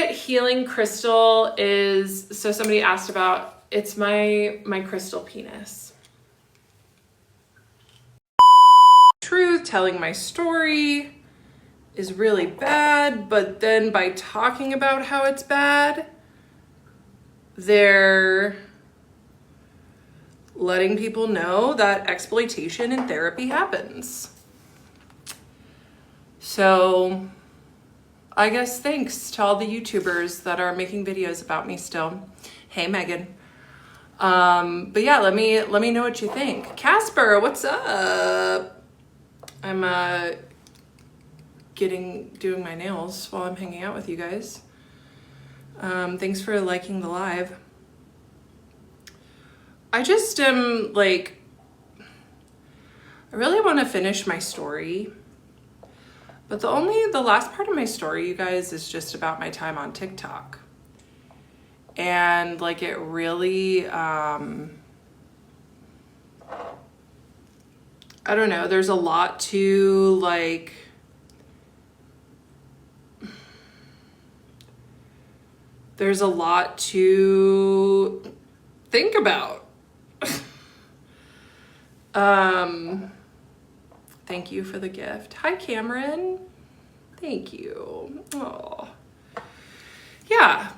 Healing crystal is, so somebody asked about, it's my crystal penis. Truth, telling my story is really bad, but then by talking about how it's bad, they're letting people know that exploitation in therapy happens. So I guess thanks to all the YouTubers that are making videos about me still. Hey, Megan. But yeah, let me know what you think. Casper, what's up? I'm doing my nails while I'm hanging out with you guys. Thanks for liking the live. I just am like, I really want to finish my story. But the last part of my story, you guys, is just about my time on TikTok. And like it really, I don't know, there's a lot to like, there's a lot to think about. Thank you for the gift. Hi, Cameron. Thank you. Oh, yeah.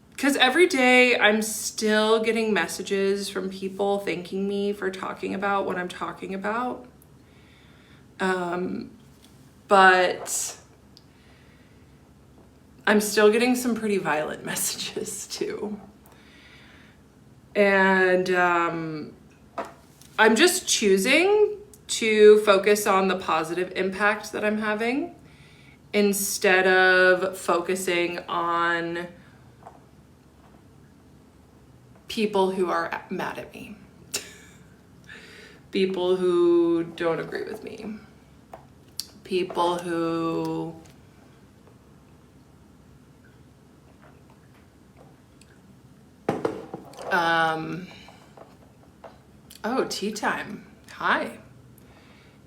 Because every day I'm still getting messages from people thanking me for talking about what I'm talking about. But I'm still getting some pretty violent messages too. And I'm just choosing to focus on the positive impact that I'm having instead of focusing on people who are mad at me, people who don't agree with me, people who oh, tea time. Hi.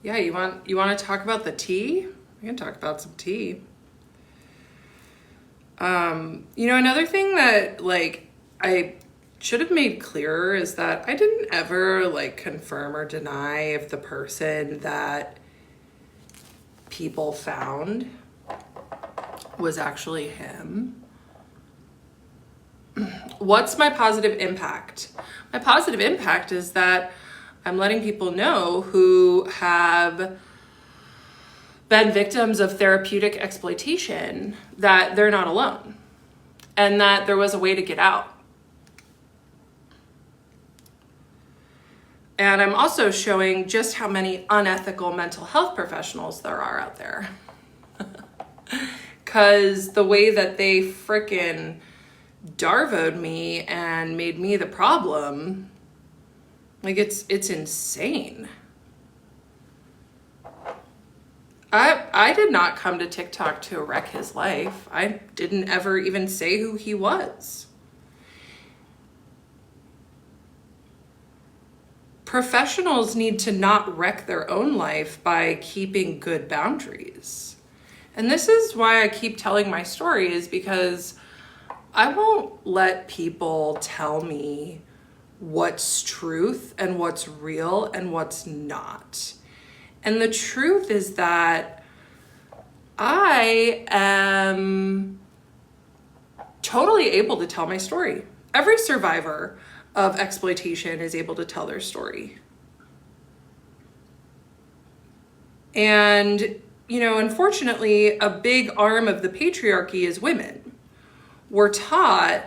Yeah, you want to talk about the tea? We can talk about some tea. Another thing that like I should have made clearer is that I didn't ever like confirm or deny if the person that people found was actually him. What's my positive impact? My positive impact is that I'm letting people know who have been victims of therapeutic exploitation that they're not alone and that there was a way to get out. And I'm also showing just how many unethical mental health professionals there are out there. Because the way that they frickin' Darvoed me and made me the problem, like it's insane. I did not come to TikTok to wreck his life. I didn't ever even say who he was. Professionals need to not wreck their own life by keeping good boundaries. And this is why I keep telling my story, is because I won't let people tell me what's truth and what's real and what's not. And the truth is that I am totally able to tell my story. Every survivor of exploitation is able to tell their story. And, unfortunately, a big arm of the patriarchy is women. We're taught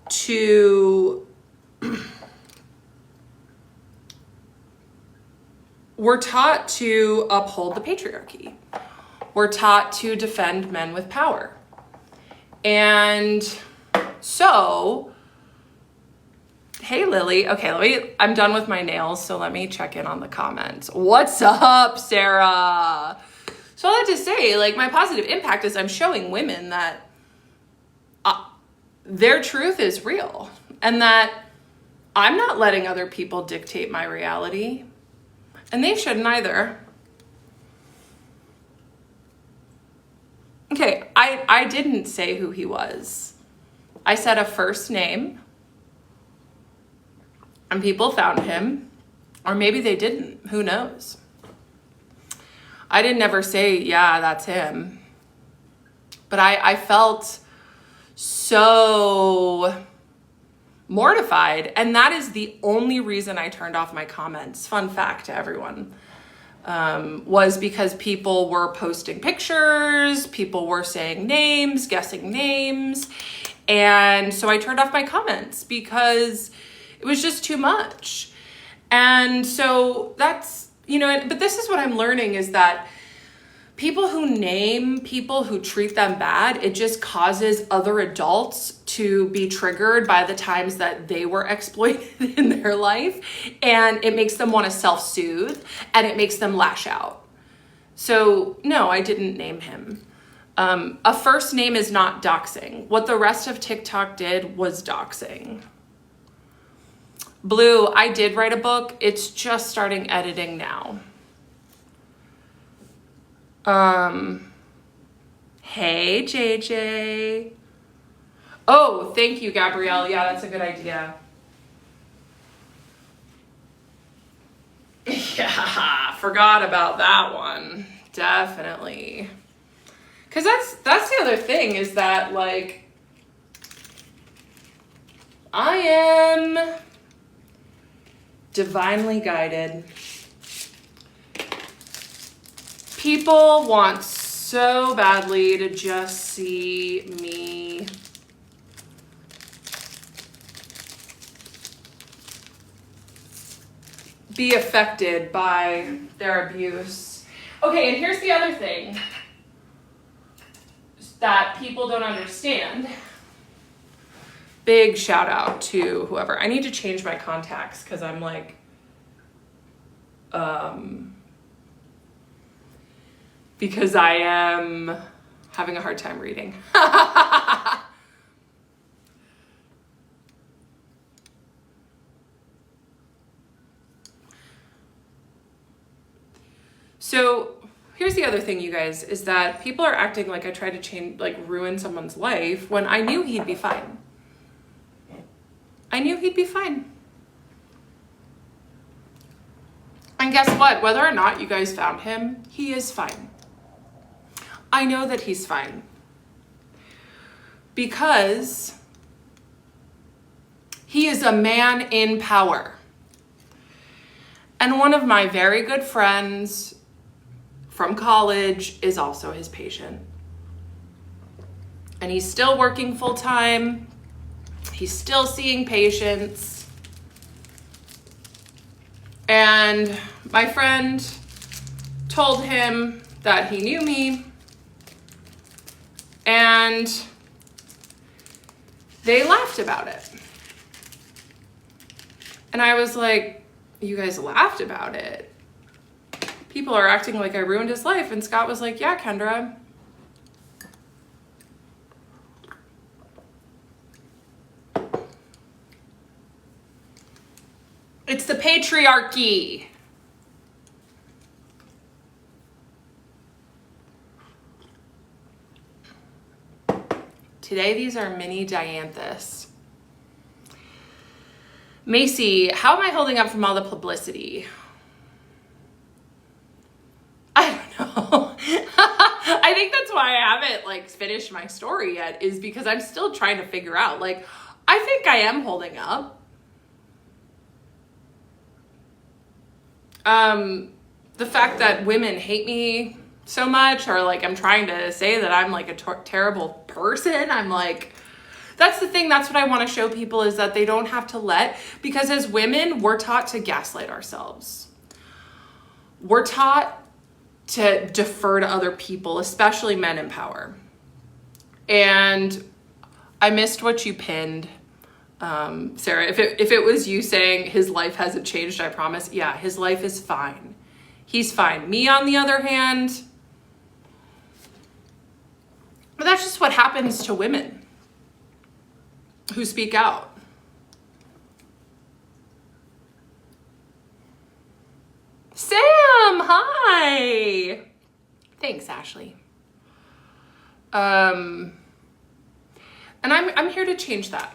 to uphold the patriarchy. We're taught to defend men with power. And so, hey Lily, okay, I'm done with my nails, so let me check in on the comments. What's up, Sarah? So I have to say, like, my positive impact is I'm showing women that their truth is real and that I'm not letting other people dictate my reality, and they shouldn't either. Okay, I didn't say who he was. I said a first name, and people found him, or maybe they didn't. Who knows? I didn't ever say, yeah, that's him. But I felt so mortified, and that is the only reason I turned off my comments. Fun fact to everyone. Was because people were posting pictures, people were saying names, guessing names. And so I turned off my comments because it was just too much. And so that's, but this is what I'm learning is that people who name people who treat them bad, it just causes other adults to be triggered by the times that they were exploited in their life. And it makes them want to self-soothe and it makes them lash out. So no, I didn't name him. A first name is not doxing. What the rest of TikTok did was doxing. Blue, I did write a book. It's just starting editing now. Hey, JJ. Oh, thank you, Gabrielle. Yeah, that's a good idea. Yeah, forgot about that one. Definitely. Because that's the other thing is that, like, I am divinely guided. People want so badly to just see me be affected by their abuse. Okay, and here's the other thing that people don't understand. Big shout out to whoever. I need to change my contacts because I'm like, because I am having a hard time reading. So here's the other thing, you guys, is that people are acting like I tried to change, like ruin someone's life when I knew he'd be fine. I knew he'd be fine. And guess what? Whether or not you guys found him, he is fine. I know that he's fine. Because he is a man in power. And one of my very good friends from college is also his patient. And he's still working full time. He's still seeing patients. And my friend told him that he knew me. And they laughed about it. And I was like, you guys laughed about it? People are acting like I ruined his life. And Scott was like, yeah, Kendra. It's the patriarchy. Today, these are mini dianthus. Macy, how am I holding up from all the publicity? I don't know. I think that's why I haven't like finished my story yet, is because I'm still trying to figure out, like, I think I am holding up. The fact that women hate me so much, or like I'm trying to say that I'm like a terrible person, I'm like, that's the thing. That's what I want to show people, is that they don't have to because as women, we're taught to gaslight ourselves. We're taught to defer to other people, especially men in power. And I missed what you pinned, Sarah. If it was you saying his life hasn't changed, I promise. Yeah, his life is fine. He's fine. Me, on the other hand, but that's just what happens to women who speak out. Sam, hi. Thanks, Ashley. And I'm here to change that.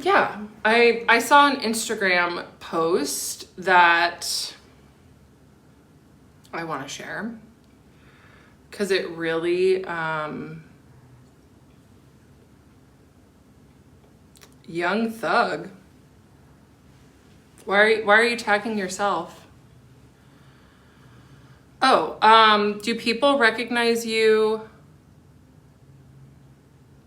Yeah, I saw an Instagram post that I want to share because it really, Young Thug. Why are you tagging yourself? Oh, do people recognize you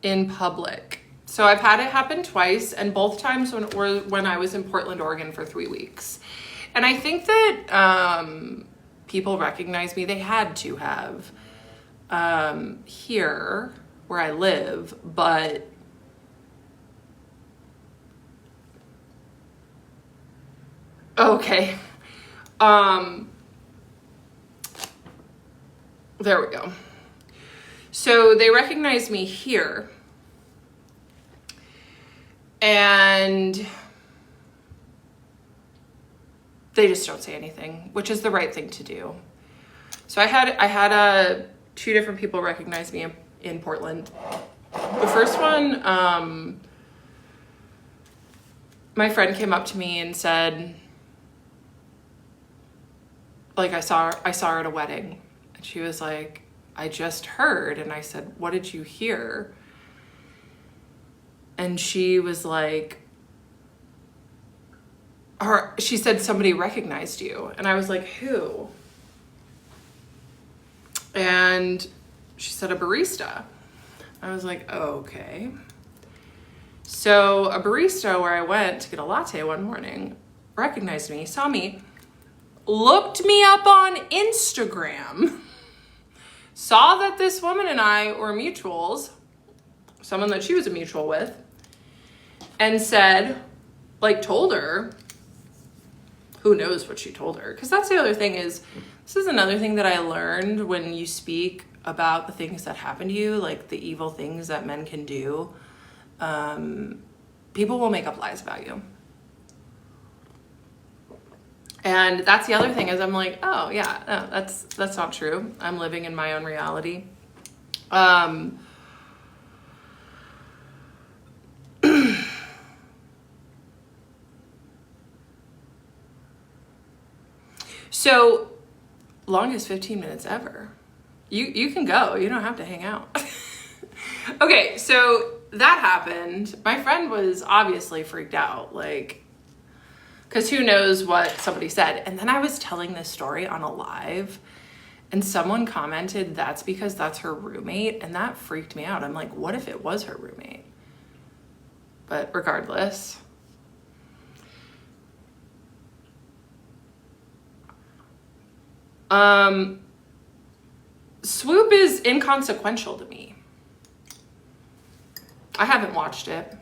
in public? So I've had it happen twice, and both times when I was in Portland, Oregon for 3 weeks. And I think that people recognize me. They had to have here where I live, but okay. There we go. So they recognize me here. And they just don't say anything, which is the right thing to do. So I had 2 different people recognize me in Portland. The first one, my friend came up to me and said, like, I saw her at a wedding, and she was like, I just heard. And I said, what did you hear? And she was like, she said somebody recognized you. And I was like, who? And she said a barista. I was like, oh, okay. So a barista where I went to get a latte one morning recognized me, saw me, looked me up on Instagram, saw that this woman and I were mutuals, someone that she was a mutual with, and said, like, told her, who knows what she told her? Because that's the other thing is, this is another thing that I learned when you speak about the things that happen to you, like the evil things that men can do. People will make up lies about you. And that's the other thing is I'm like, oh yeah, no, that's not true. I'm living in my own reality. So, longest 15 minutes ever. You can go. You don't have to hang out. Okay, so that happened. My friend was obviously freaked out, like, because who knows what somebody said. And then I was telling this story on a live, and someone commented, that's because that's her roommate, and that freaked me out. I'm like, what if it was her roommate? But regardless... Swoop is inconsequential to me. I haven't watched it.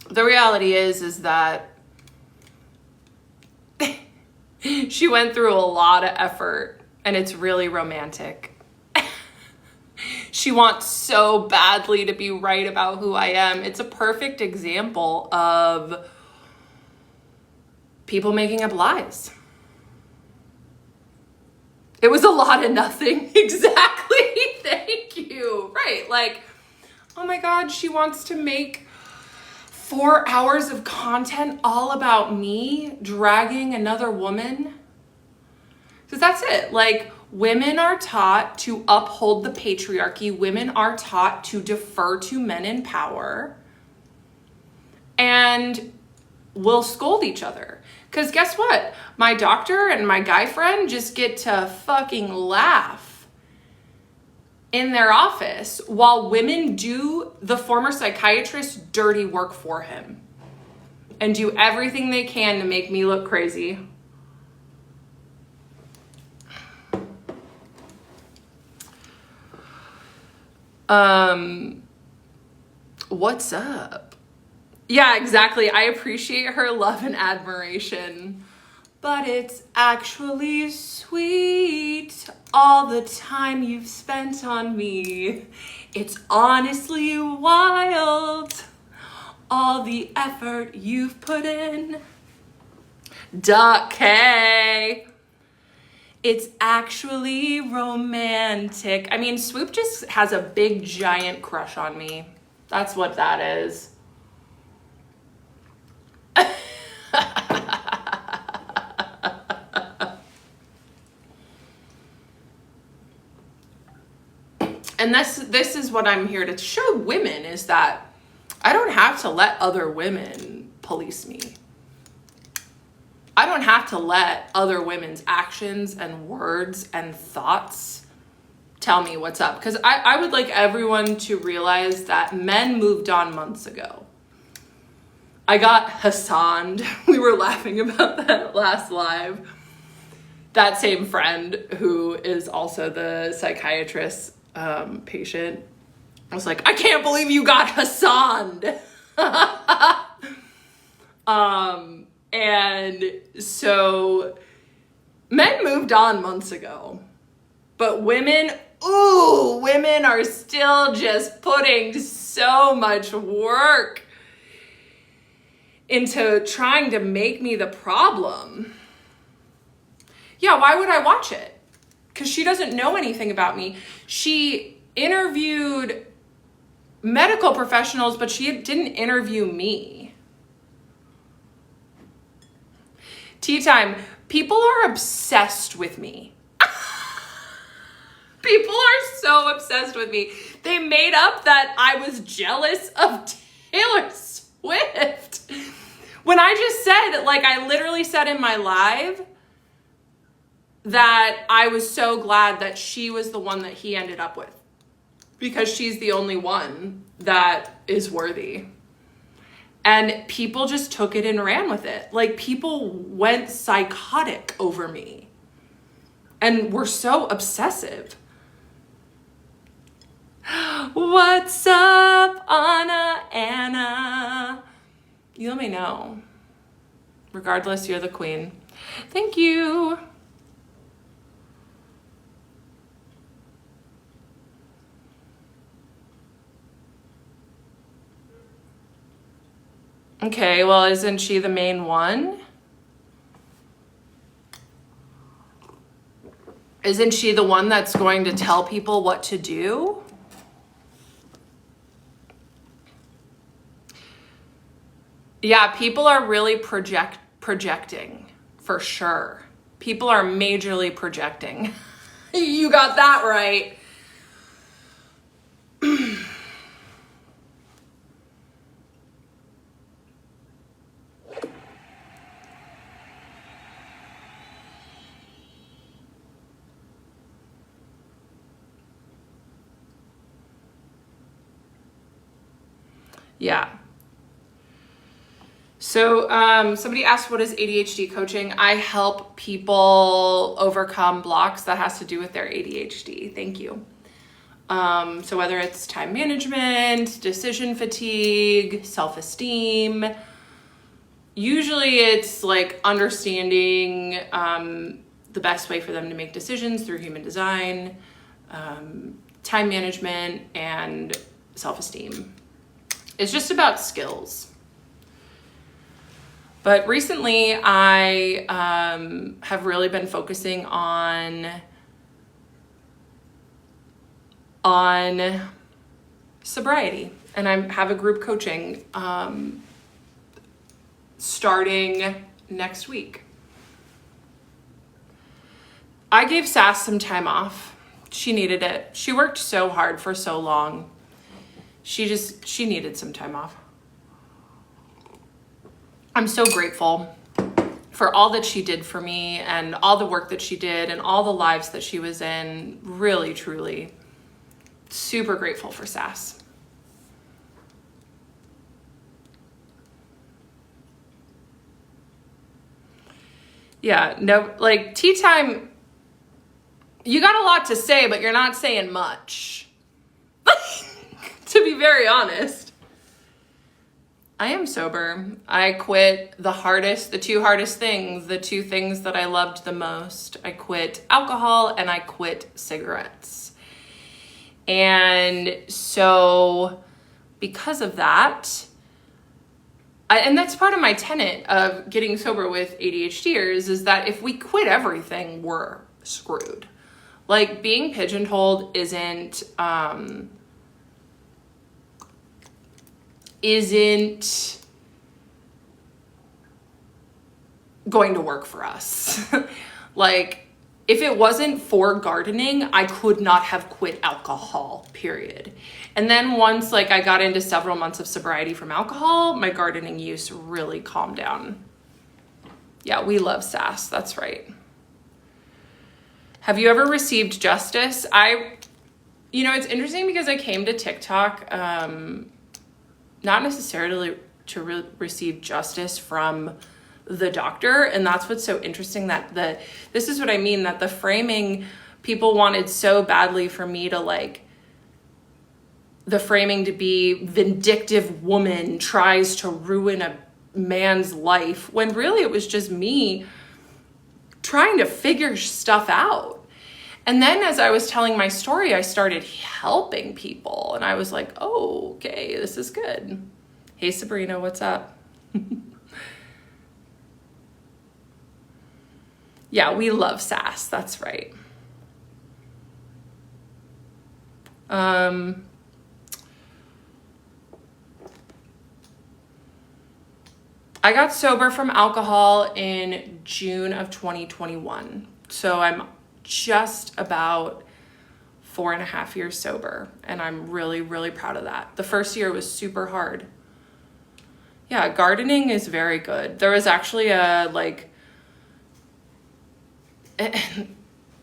The reality is that she went through a lot of effort, and it's really romantic. She wants so badly to be right about who I am. It's a perfect example of people making up lies. It was a lot of nothing. Exactly. Thank you. Right. Like, oh my God, she wants to make 4 hours of content all about me dragging another woman. Because that's it. Like, women are taught to uphold the patriarchy. Women are taught to defer to men in power. And we'll scold each other. Because guess what? My doctor and my guy friend just get to fucking laugh in their office while women do the former psychiatrist's dirty work for him and do everything they can to make me look crazy. What's up? Yeah, exactly. I appreciate her love and admiration. but it's actually sweet. All the time you've spent on me. It's honestly wild. All the effort you've put in. Duck, hey. It's actually romantic. I mean, Swoop just has a big, giant crush on me. That's what that is. And this is what I'm here to show women, is that I don't have to let other women police me. I don't have to let other women's actions and words and thoughts tell me what's up. Because I would like everyone to realize that men moved on months ago. I got Hassaned. We were laughing about that last live. That same friend who is also the psychiatrist patient was like, I can't believe you got Hassaned. And so men moved on months ago, but women are still just putting so much work into trying to make me the problem. Yeah, why would I watch it? Because she doesn't know anything about me. She interviewed medical professionals, but she didn't interview me. Tea time. People are obsessed with me. People are so obsessed with me. They made up that I was jealous of Taylor Swift. When I just said, like, I literally said in my live that I was so glad that she was the one that he ended up with, because she's the only one that is worthy. And people just took it and ran with it. Like, people went psychotic over me and were so obsessive. What's up, Anna? You let me know. Regardless, you're the queen. Thank you. Okay, well, isn't she the main one? Isn't she the one that's going to tell people what to do? Yeah, people are really projecting, for sure. People are majorly projecting. You got that right. Yeah. So somebody asked, what is ADHD coaching? I help people overcome blocks that has to do with their ADHD. Thank you. So whether it's time management, decision fatigue, self-esteem, usually it's like understanding the best way for them to make decisions through human design, time management, and self-esteem. It's just about skills. But recently I have really been focusing on sobriety, and I have a group coaching starting next week. I gave Sass some time off. She needed it. She worked so hard for so long. She needed some time off. I'm so grateful for all that she did for me and all the work that she did and all the lives that she was in. Really, truly, super grateful for Sass. Yeah, no, like tea time, you got a lot to say, but you're not saying much. To be very honest. I am sober. I quit the two hardest things, the two things that I loved the most. I quit alcohol and I quit cigarettes. And so because of that, and that's part of my tenet of getting sober with ADHDers, is that if we quit everything, we're screwed. Like, being pigeonholed isn't going to work for us. Like, if it wasn't for gardening, I could not have quit alcohol, period. And then once like I got into several months of sobriety from alcohol, my gardening use really calmed down. Yeah, we love sass, that's right. Have you ever received justice? It's interesting because I came to TikTok, not necessarily to receive justice from the doctor. And that's what's so interesting, that this is what I mean, that the framing, people wanted so badly for me to like, the framing to be vindictive woman tries to ruin a man's life, when really it was just me trying to figure stuff out. And then as I was telling my story, I started helping people and I was like, oh, okay, this is good. Hey, Sabrina, what's up? Yeah, we love sass. That's right. I got sober from alcohol in June of 2021. So I'm just about 4.5 years sober. And I'm really, really proud of that. The first year was super hard. Yeah, gardening is very good. There was actually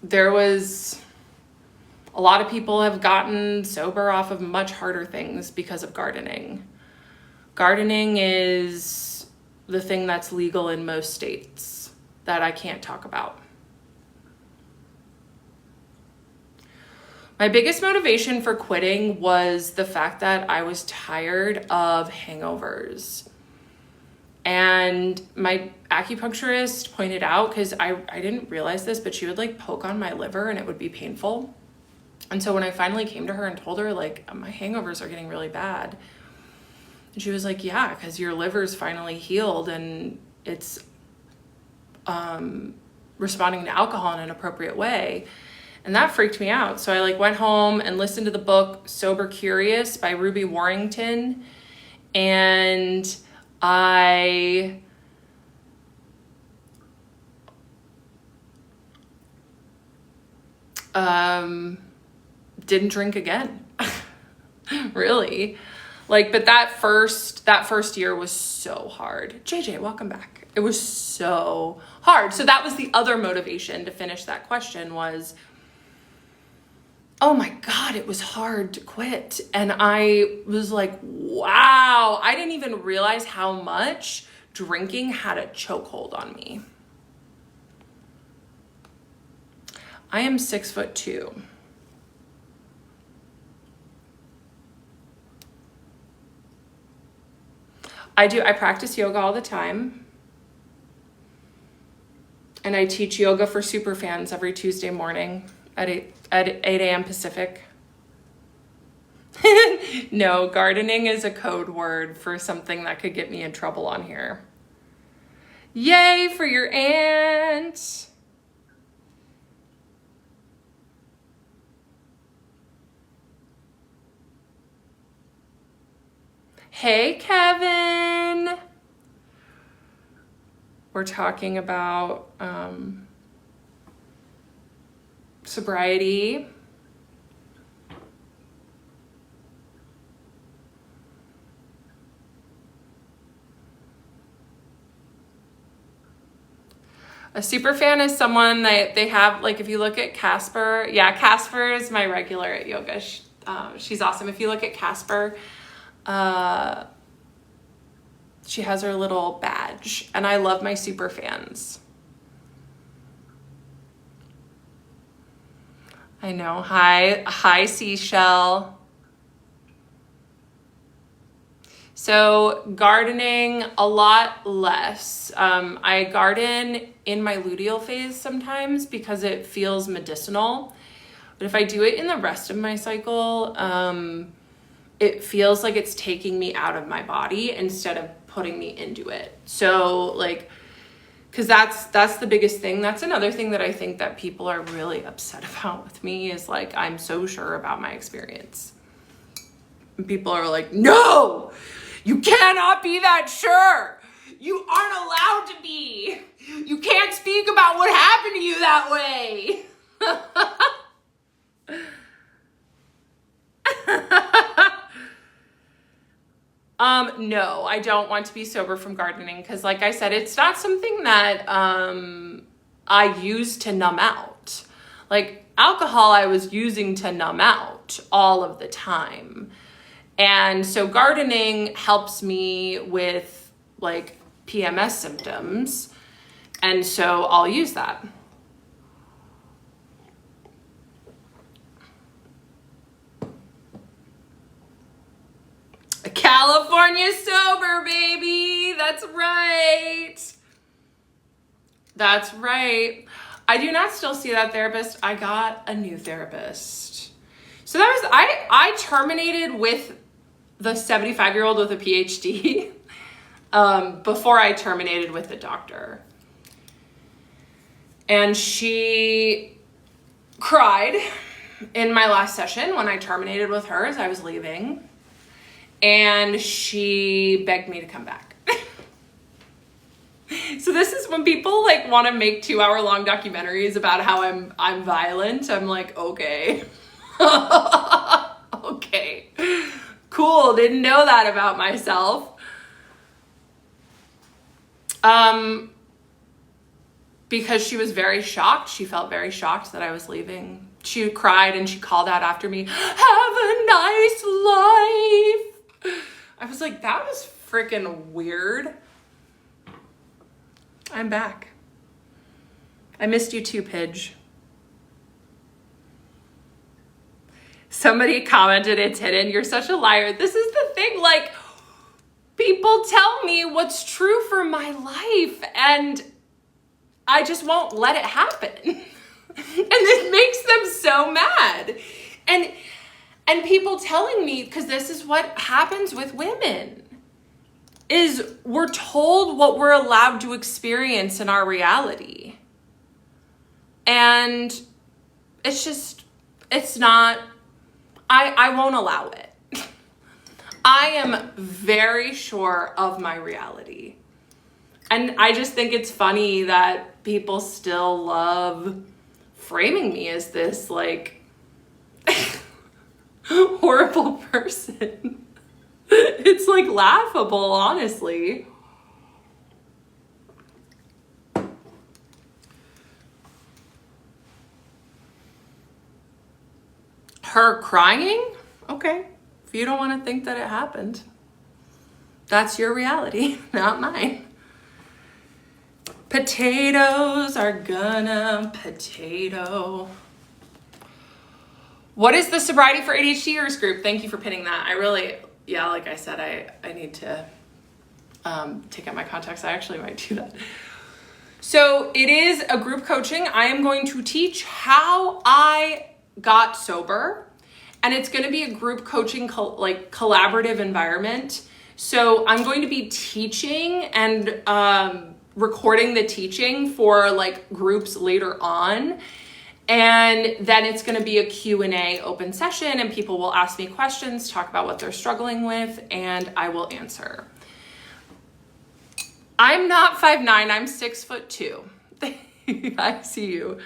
there was a lot of people have gotten sober off of much harder things because of gardening. Gardening is the thing that's legal in most states that I can't talk about. My biggest motivation for quitting was the fact that I was tired of hangovers. And my acupuncturist pointed out, because I didn't realize this, but she would like poke on my liver and it would be painful. And so when I finally came to her and told her like, my hangovers are getting really bad, and she was like, yeah, because your liver's finally healed and it's responding to alcohol in an appropriate way. And that freaked me out. So I like went home and listened to the book Sober Curious by Ruby Warrington. And I didn't drink again. Really. Like, but that first year was so hard. JJ, welcome back. It was so hard. So that was the other motivation to finish that question was, oh my God, it was hard to quit. And I was like, wow, I didn't even realize how much drinking had a chokehold on me. I am 6'2". I practice yoga all the time. And I teach yoga for superfans every Tuesday morning at 8 a.m. Pacific. No, gardening is a code word for something that could get me in trouble on here. Yay for your aunt. Hey, Kevin. We're talking about sobriety. A super fan is someone that they have, like, if you look at Casper, yeah, Casper is my regular at yoga. She's awesome. If you look at Casper, she has her little badge, and I love my super fans. I know. Hi, Seashell. So gardening, a lot less. I garden in my luteal phase sometimes because it feels medicinal. But if I do it in the rest of my cycle, it feels like it's taking me out of my body instead of putting me into it. So like, because that's the biggest thing. That's another thing that I think that people are really upset about with me is like, I'm so sure about my experience. And people are like, no, you cannot be that sure. You aren't allowed to be. You can't speak about what happened to you that way. No, I don't want to be sober from gardening because like I said, it's not something that I use to numb out. Like alcohol I was using to numb out all of the time. And so gardening helps me with like PMS symptoms. And so I'll use that. California sober, baby. That's right. That's right. I do not still see that therapist. I got a new therapist. So that was, I terminated with the 75-year-old with a PhD before I terminated with the doctor. And she cried in my last session when I terminated with her as I was leaving. And she begged me to come back. So this is when people like want to make 2-hour-long documentaries about how I'm violent. I'm like, okay. Okay. Cool. Didn't know that about myself. Because she was very shocked. She felt very shocked that I was leaving. She cried and she called out after me, "Have a nice life." I was like, that was freaking weird. I'm back. I missed you too, Pidge. Somebody commented, "It's hidden." You're such a liar. This is the thing, like, people tell me what's true for my life, and I just won't let it happen. And it makes them so mad. And people telling me, because this is what happens with women, is we're told what we're allowed to experience in our reality. And it's just, it's not, I won't allow it. I am very sure of my reality. And I just think it's funny that people still love framing me as this, like, horrible person. It's like laughable, honestly. Her crying? Okay. If you don't want to think that it happened, that's your reality, not mine. Potatoes are gonna potato. What is the sobriety for ADHDers group? Thank you for pinning that. I really, yeah, like I said, I need to take out my contacts. I actually might do that. So it is a group coaching. I am going to teach how I got sober, and it's going to be a group coaching, like collaborative environment. So I'm going to be teaching and recording the teaching for like groups later on. And then it's going to be a Q&A open session, and people will ask me questions, talk about what they're struggling with, and I will answer. I'm not 5'9", I'm 6'2". I see you.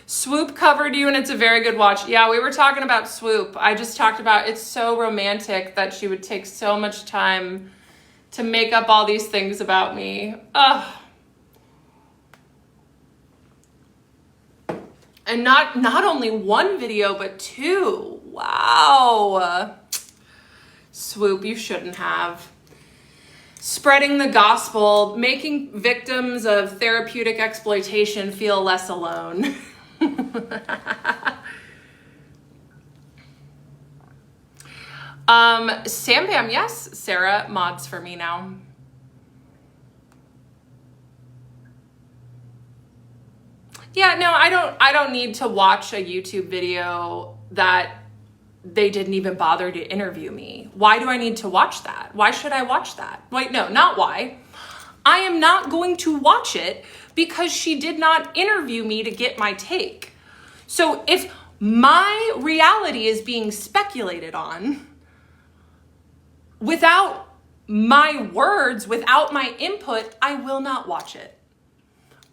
Swoop covered you, and it's a very good watch. Yeah, we were talking about Swoop. I just talked about it's so romantic that she would take so much time to make up all these things about me. Ugh. And not only one video, but two. Wow. Swoop, you shouldn't have. Spreading the gospel, making victims of therapeutic exploitation feel less alone. Sam Bam, yes, Sarah mods for me now. Yeah, no, I don't need to watch a YouTube video that they didn't even bother to interview me. Why do I need to watch that? Why should I watch that? Wait, no, not why. I am not going to watch it because she did not interview me to get my take. So if my reality is being speculated on without my words, without my input, I will not watch it.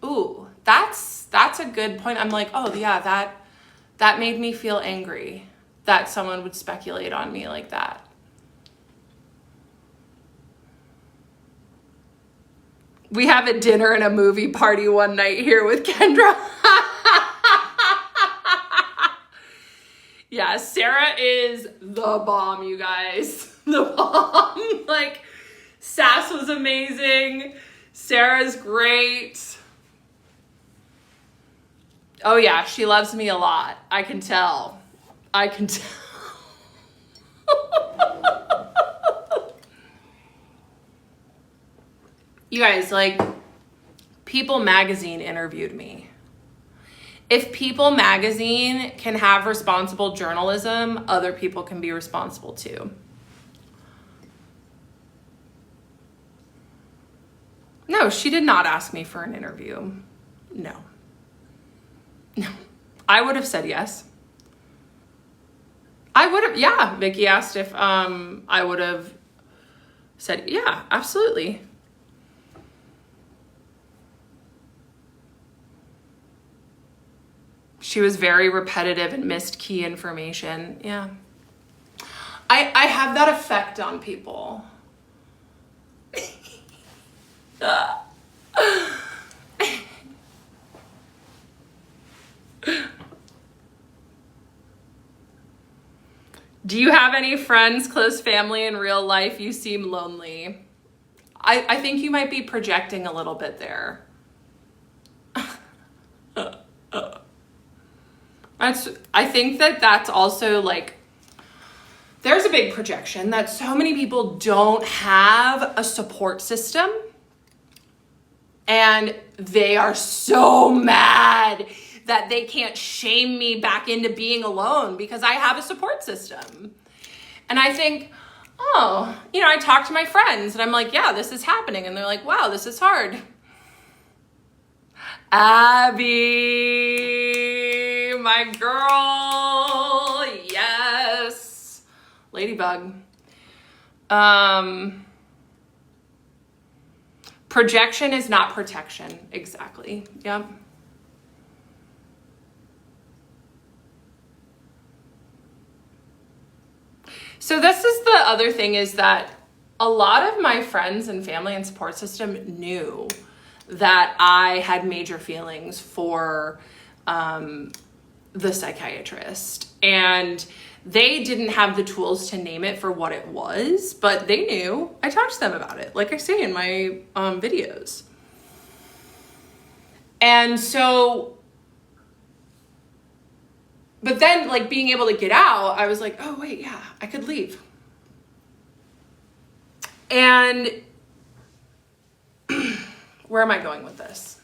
Ooh, that's a good point. I'm like, oh yeah, that made me feel angry that someone would speculate on me like that. We have a dinner and a movie party one night here with Kendra. Yeah, Sarah is the bomb, you guys. The bomb. Like, Sass was amazing. Sarah's great. Oh yeah, she loves me a lot. I can tell. I can tell. You guys, like, People Magazine interviewed me. If People Magazine can have responsible journalism, other people can be responsible too. No, she did not ask me for an interview. No. No. I would have said yes. I would have, yeah. Vicky asked if I would have said, yeah, absolutely. She was very repetitive and missed key information. Yeah. I have that effect on people. Do you have any friends, close family in real life? You seem lonely. I think you might be projecting a little bit there. I think that's also like, there's a big projection that so many people don't have a support system and they are so mad that they can't shame me back into being alone because I have a support system. And I think, oh, you know, I talk to my friends and I'm like, yeah, this is happening. And they're like, wow, this is hard. Abby, my girl, yes. Ladybug. Projection is not protection. Exactly. Yep. So this is the other thing, is that a lot of my friends and family and support system knew that I had major feelings for the psychiatrist, and they didn't have the tools to name it for what it was, but they knew. I talked to them about it, like I say in my videos. And so, but then like being able to get out, I was like, oh wait, yeah, I could leave. And where am I going with this?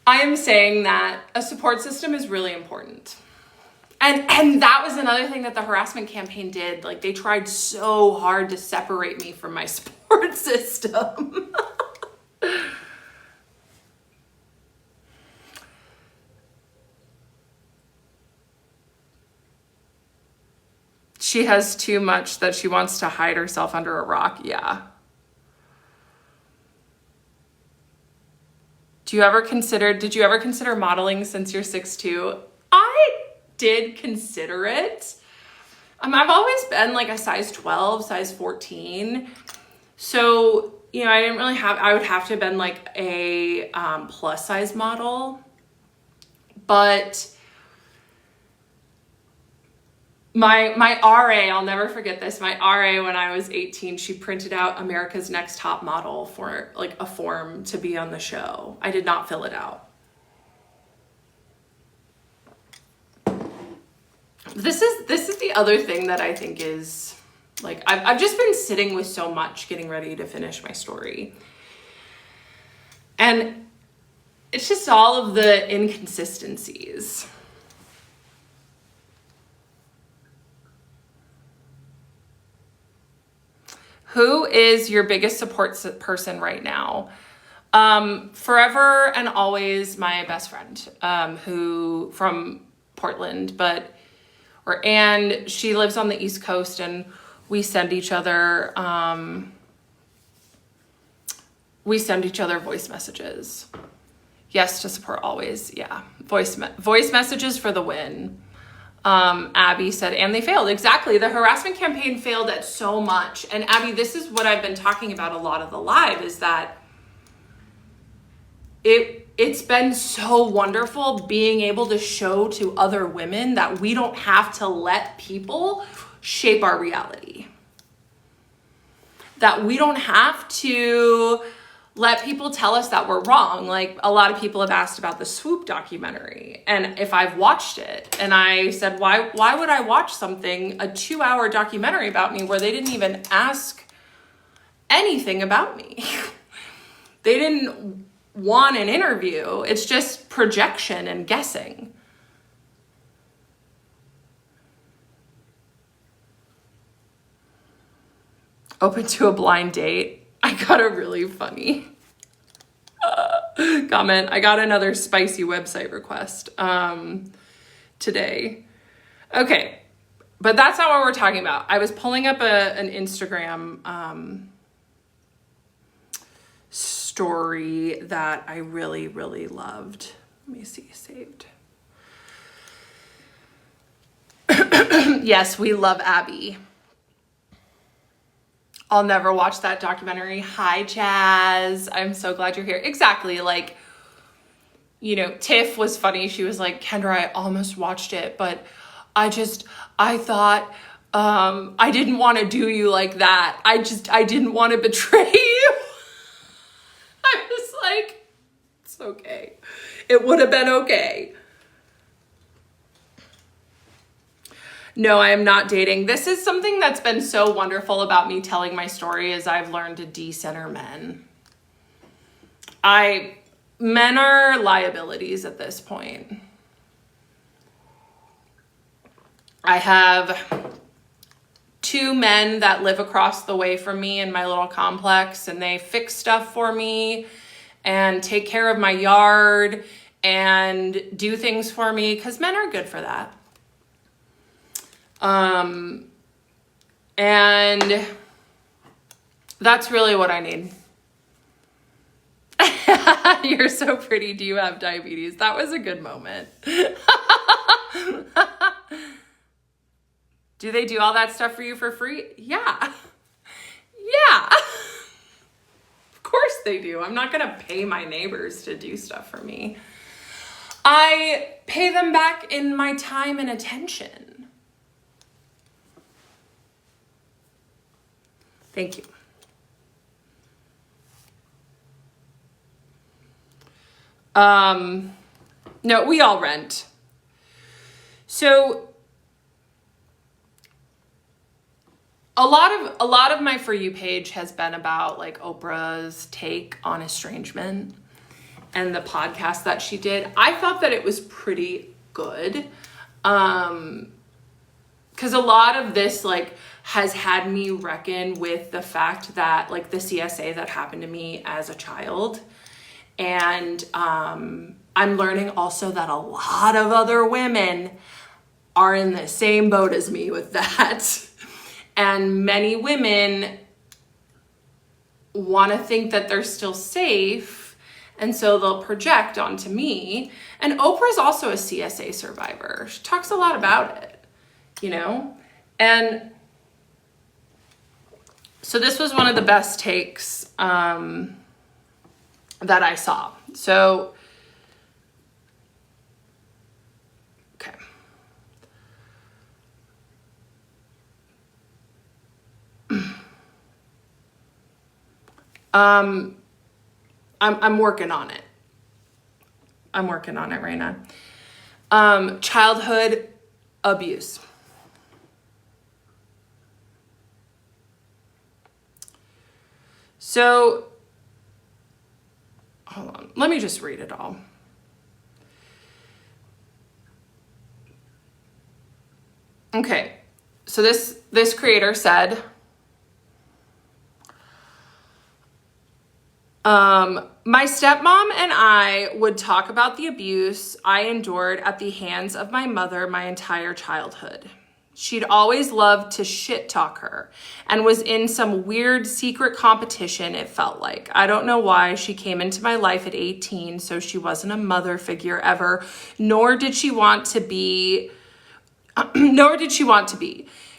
I am saying that a support system is really important. And that was another thing that the harassment campaign did. Like, they tried so hard to separate me from my support system. She has too much that she wants to hide herself under a rock. Yeah. Did you ever consider modeling since you're 6'2"? I did consider it. I've always been like a size 12, size 14. So, you know, I would have to have been like a plus size model. But my RA, I'll never forget this. My RA, when I was 18, she printed out America's Next Top Model for like a form to be on the show. I did not fill it out. This is the other thing that I think is, like, I've just been sitting with so much getting ready to finish my story. And it's just all of the inconsistencies. Who is your biggest support person right now? Forever and always my best friend, who from Portland, and she lives on the East Coast, and we send each other voice messages. Yes to support always. Yeah. Voice messages for the win. Abby said, and they failed. Exactly. The harassment campaign failed at so much. And Abby, this is what I've been talking about a lot of the live, is that it's been so wonderful being able to show to other women that we don't have to let people shape our reality. That we don't have to let people tell us that we're wrong. Like, a lot of people have asked about the Swoop documentary and if I've watched it. And I said, why would I watch something, a 2-hour documentary about me, where they didn't even ask anything about me? They didn't want an interview. It's just projection and guessing. Open to a blind date. I got a really funny comment. I got another spicy website request today. Okay, but that's not what we're talking about. I was pulling up an Instagram story that I really, really loved. Let me see, saved. Yes, we love Abby. I'll never watch that documentary. Hi, Chaz. I'm so glad you're here. Exactly. Like, you know, Tiff was funny. She was like, Kendra, I almost watched it, but I thought, I didn't want to do you like that. I didn't want to betray you. I was like, it's okay. It would have been okay. No, I am not dating. This is something that's been so wonderful about me telling my story, is I've learned to decenter men. Men are liabilities at this point. I have 2 men that live across the way from me in my little complex, and they fix stuff for me and take care of my yard and do things for me, because men are good for that. And that's really what I need. You're so pretty. Do you have diabetes? That was a good moment. Do they do all that stuff for you for free? Yeah. Yeah. Of course they do. I'm not going to pay my neighbors to do stuff for me. I pay them back in my time and attention. Thank you. No, we all rent. So a lot of my For You page has been about, like, Oprah's take on estrangement and the podcast that she did. I thought that it was pretty good. 'Cause a lot of this, like, has had me reckon with the fact that, like, the CSA that happened to me as a child. And I'm learning also that a lot of other women are in the same boat as me with that. And many women want to think that they're still safe, and so they'll project onto me. And Oprah's also a CSA survivor. She talks a lot about it, you know? And so this was one of the best takes that I saw. So, okay. I'm working on it. I'm working on it right now. Childhood abuse. So, hold on, let me just read it all. Okay, so this creator said, my stepmom and I would talk about the abuse I endured at the hands of my mother my entire childhood. She'd always loved to shit talk her and was in some weird secret competition, it felt like. I don't know why. She came into my life at 18, so she wasn't a mother figure ever, nor did she want to be.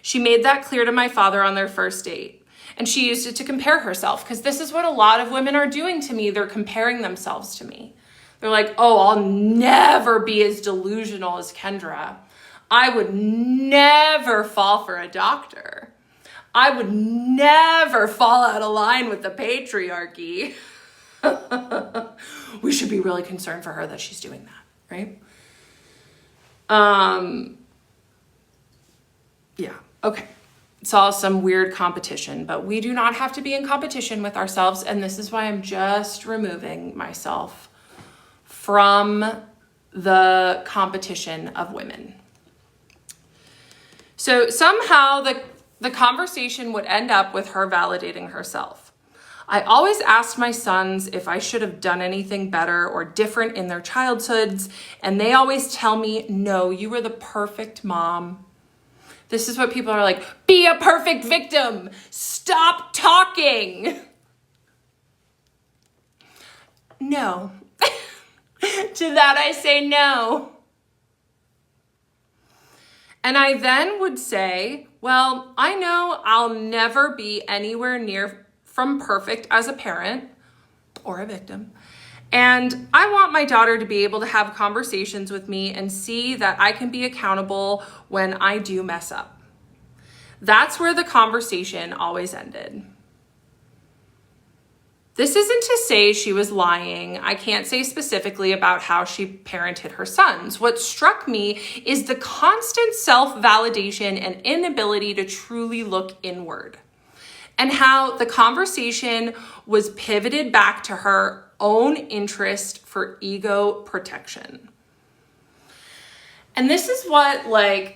She made that clear to my father on their first date. And she used it to compare herself, because this is what a lot of women are doing to me. They're comparing themselves to me. They're like, oh, I'll never be as delusional as Kendra. I would never fall for a doctor. I would never fall out of line with the patriarchy. We should be really concerned for her that she's doing that, right? Yeah, okay. It's all some weird competition, but we do not have to be in competition with ourselves, and this is why I'm just removing myself from the competition of women. So somehow the conversation would end up with her validating herself. I always asked my sons if I should have done anything better or different in their childhoods, and they always tell me, no, you were the perfect mom. This is what people are like, be a perfect victim. Stop talking. No. To that I say no. And I then would say, well, I know I'll never be anywhere near from perfect as a parent or a victim. And I want my daughter to be able to have conversations with me and see that I can be accountable when I do mess up. That's where the conversation always ended. This isn't to say she was lying. I can't say specifically about how she parented her sons. What struck me is the constant self-validation and inability to truly look inward, and how the conversation was pivoted back to her own interest for ego protection. And this is what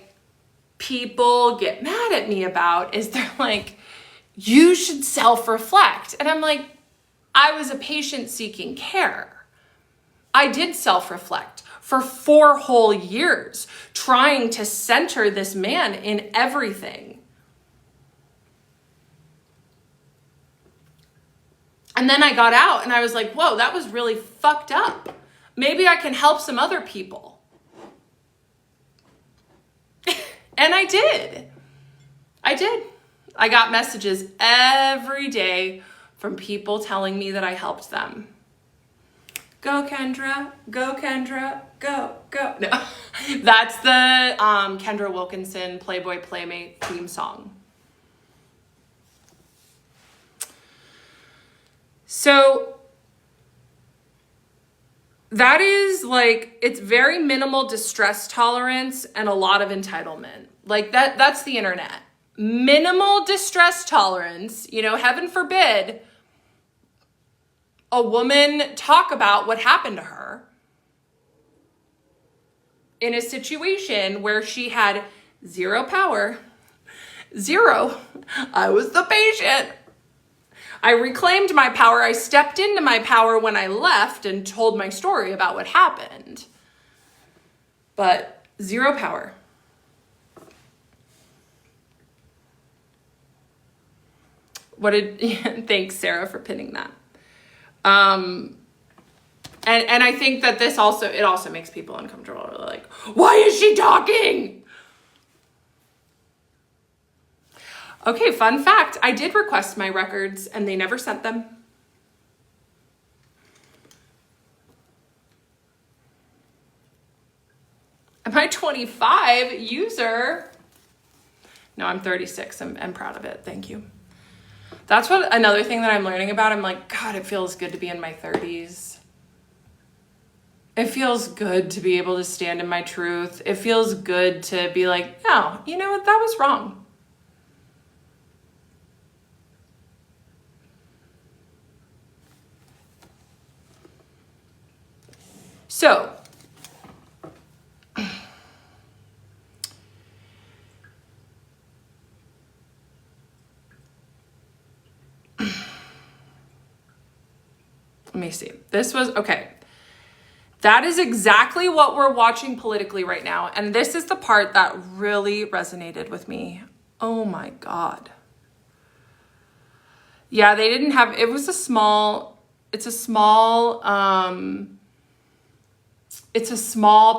people get mad at me about, is they're like, you should self-reflect. And I'm like, I was a patient seeking care. I did self-reflect for 4 whole years, trying to center this man in everything. And then I got out and I was like, whoa, that was really fucked up. Maybe I can help some other people. And I did. I got messages every day from people telling me that I helped them. Go, Kendra. Go, Kendra. Go, go. No, that's the Kendra Wilkinson Playboy Playmate theme song. So that is it's very minimal distress tolerance and a lot of entitlement. That's the internet. Minimal distress tolerance, heaven forbid a woman talk about what happened to her in a situation where she had zero power. Zero. I was the patient. I reclaimed my power. I stepped into my power when I left and told my story about what happened. But zero power. Thanks, Sarah, for pinning that. And I think that it also makes people uncomfortable. They're like, why is she talking? Okay, fun fact. I did request my records and they never sent them. Am I 25 user? No, I'm 36. I'm proud of it. Thank you. That's another thing that I'm learning about. I'm like, God, it feels good to be in my 30s. It feels good to be able to stand in my truth. It feels good to be like, no, you know what, that was wrong. So, let me see. This was, okay. That is exactly what we're watching politically right now. And this is the part that really resonated with me. Oh my God. Yeah, they didn't have, it's a small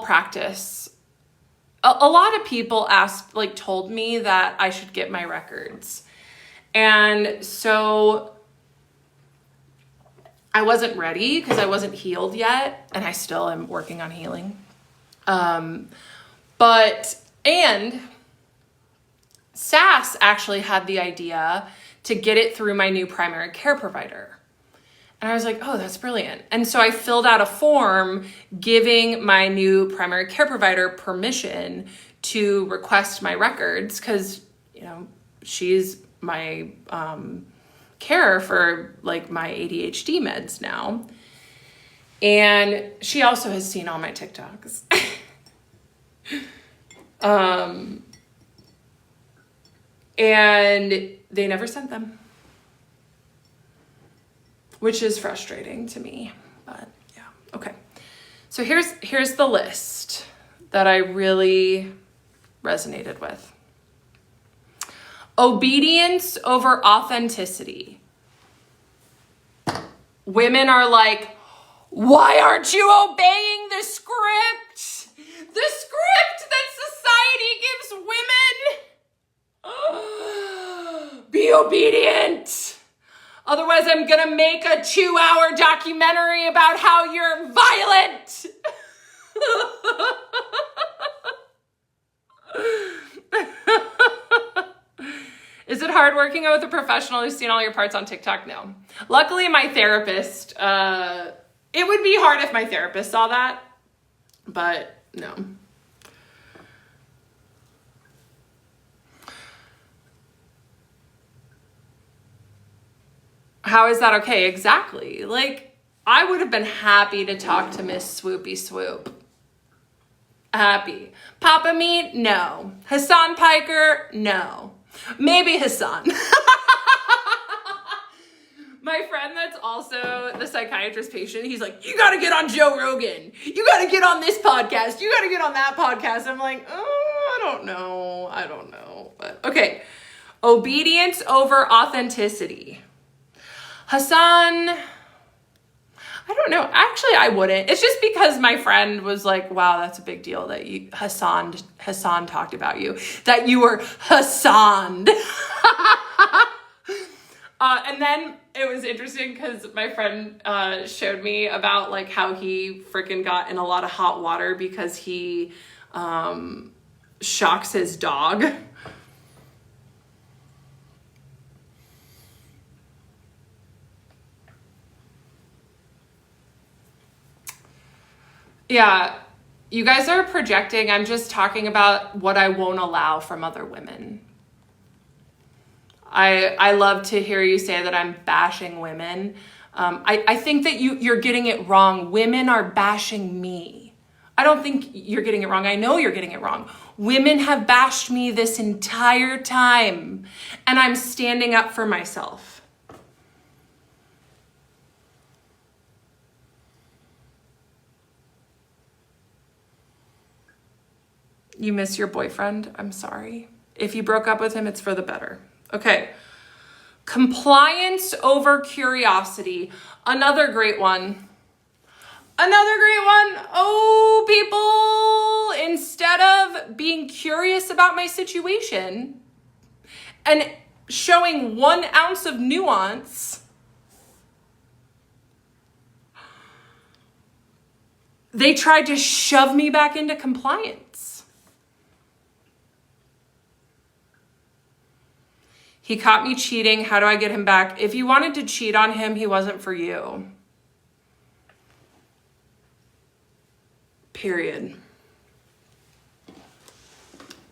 practice. A lot of people told me that I should get my records. And so I wasn't ready because I wasn't healed yet, and I still am working on healing. And SAS actually had the idea to get it through my new primary care provider. And I was like, oh, that's brilliant. And so I filled out a form giving my new primary care provider permission to request my records because, you know, she's my carer for like my ADHD meds now. And she also has seen all my TikToks. And they never sent them, which is frustrating to me, but yeah. Okay. So here's the list that I really resonated with. Obedience over authenticity. Women are like, why aren't you obeying the script? The script that society gives women. Be obedient. Otherwise, I'm gonna make a 2-hour documentary about how you're violent. Is it hard working with a professional who's seen all your parts on TikTok? No. Luckily, my therapist, it would be hard if my therapist saw that, but no. How is that okay? Exactly. Like, I would have been happy to talk to Miss Swoopy Swoop. Happy. Papa Meat? No. Hassan Piker? No. Maybe Hassan. My friend that's also the psychiatrist patient, he's like, you gotta get on Joe Rogan. You gotta get on this podcast. You gotta get on that podcast. I'm like, oh, I don't know. But okay. Obedience over authenticity. Hassan, I don't know. Actually, I wouldn't. It's just because my friend was like, wow, that's a big deal that Hassan talked about you, that you were Hassaned. And then it was interesting because my friend showed me about like how he freaking got in a lot of hot water because he shocks his dog. Yeah, you guys are projecting. I'm just talking about what I won't allow from other women. I love to hear you say that I'm bashing women. I think that you're getting it wrong. Women are bashing me. I don't think you're getting it wrong. I know you're getting it wrong. Women have bashed me this entire time, and I'm standing up for myself. You miss your boyfriend? I'm sorry. If you broke up with him, it's for the better. Okay. Compliance over curiosity. Another great one. Oh, people, instead of being curious about my situation and showing 1 ounce of nuance, they tried to shove me back into compliance. He caught me cheating. How do I get him back? If you wanted to cheat on him, he wasn't for you. Period.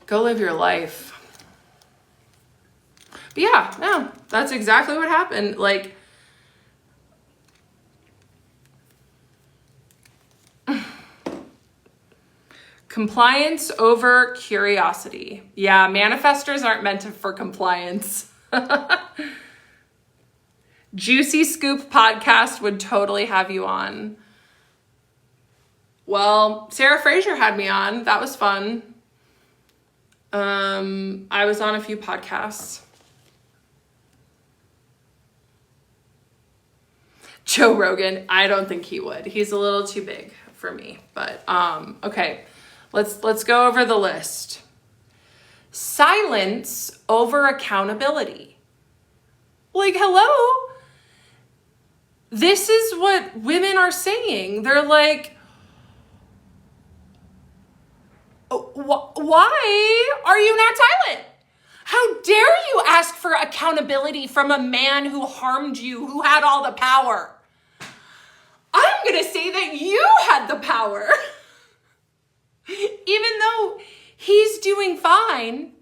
Go live your life. But yeah, no, that's exactly what happened. Like, compliance over curiosity. Yeah, manifestors aren't meant for compliance. Juicy Scoop podcast would totally have you on. Well, Sarah Fraser had me on. That was fun. I was on a few podcasts. Joe Rogan, I don't think he would. He's a little too big for me. But okay, let's go over the list. Silence over accountability. Like, hello? This is what women are saying. They're like, why are you not silent? How dare you ask for accountability from a man who harmed you, who had all the power? I'm going to say that you had the power. Even though he's doing fine,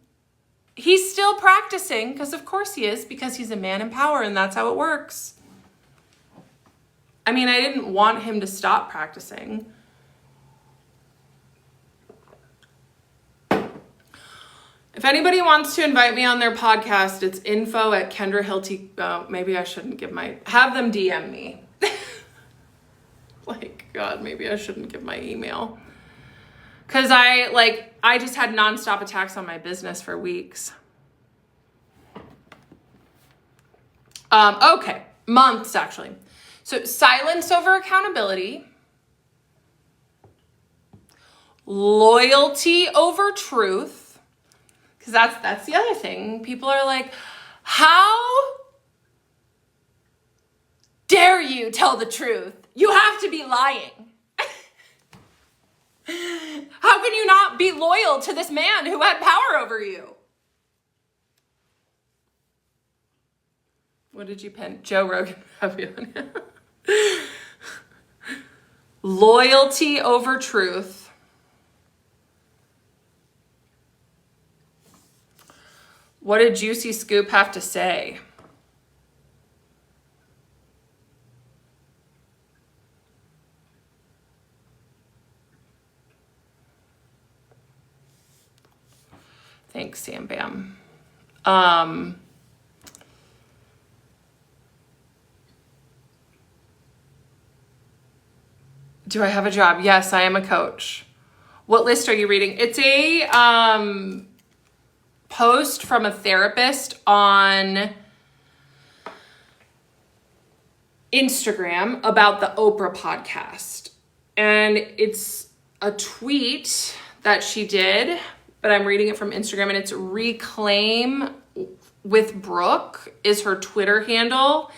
he's still practicing, because of course he is, because he's a man in power and that's how it works. I mean, I didn't want him to stop practicing. If anybody wants to invite me on their podcast, it's info@Kendra. Oh, maybe I shouldn't have them DM me. Like, God, maybe I shouldn't give my email. Because I just had nonstop attacks on my business for weeks. Okay, months actually. So silence over accountability. Loyalty over truth. Because that's the other thing. People are like, how dare you tell the truth? You have to be lying. How can you not be loyal to this man who had power over you? What did you pin? Joe Rogan. Loyalty over truth. What did Juicy Scoop have to say? Thanks, Sam Bam. Do I have a job? Yes, I am a coach. What list are you reading? It's a post from a therapist on Instagram about the Oprah podcast. And it's a tweet that she did, but I'm reading it from Instagram, and it's Reclaim with Brooke is her Twitter handle,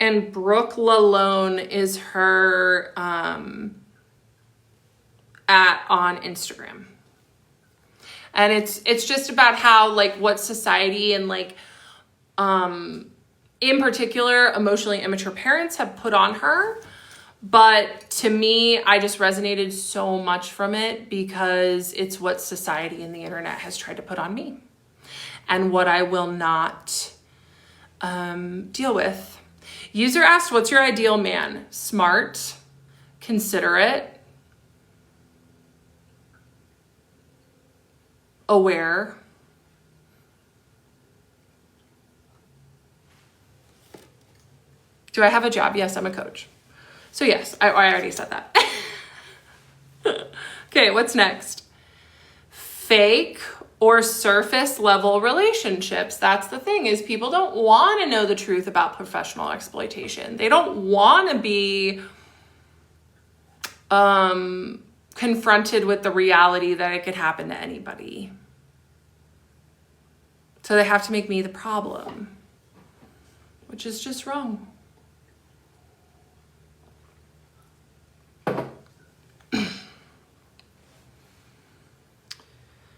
and Brooke Lalone is her at on Instagram. And it's just about how, like, what society and, like, in particular, emotionally immature parents have put on her. But to me, I just resonated so much from it because it's what society and the internet has tried to put on me and what I will not deal with. User asked, what's your ideal man? Smart, considerate, aware, do I have a job? Yes, I'm a coach. So yes, I already said that. Okay, what's next? Fake or surface level relationships. That's the thing, is people don't want to know the truth about professional exploitation. They don't want to be confronted with the reality that it could happen to anybody. So they have to make me the problem, which is just wrong.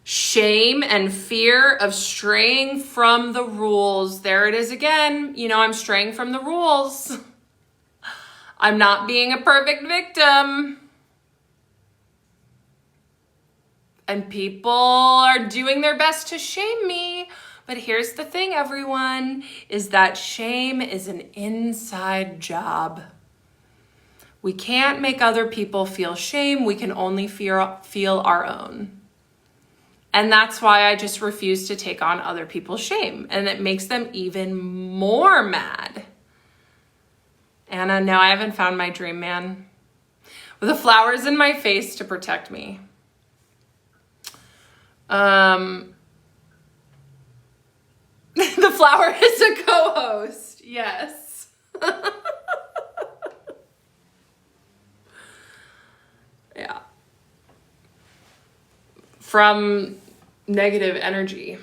Shame and fear of straying from the rules. There it is again. You know, I'm straying from the rules. I'm not being a perfect victim. And people are doing their best to shame me. But here's the thing, everyone, is that shame is an inside job. We can't make other people feel shame. We can only feel our own. And that's why I just refuse to take on other people's shame. And it makes them even more mad. Anna, no, I haven't found my dream man. With the flowers in my face to protect me. The flower is a co-host. Yes. Yeah. From negative energy.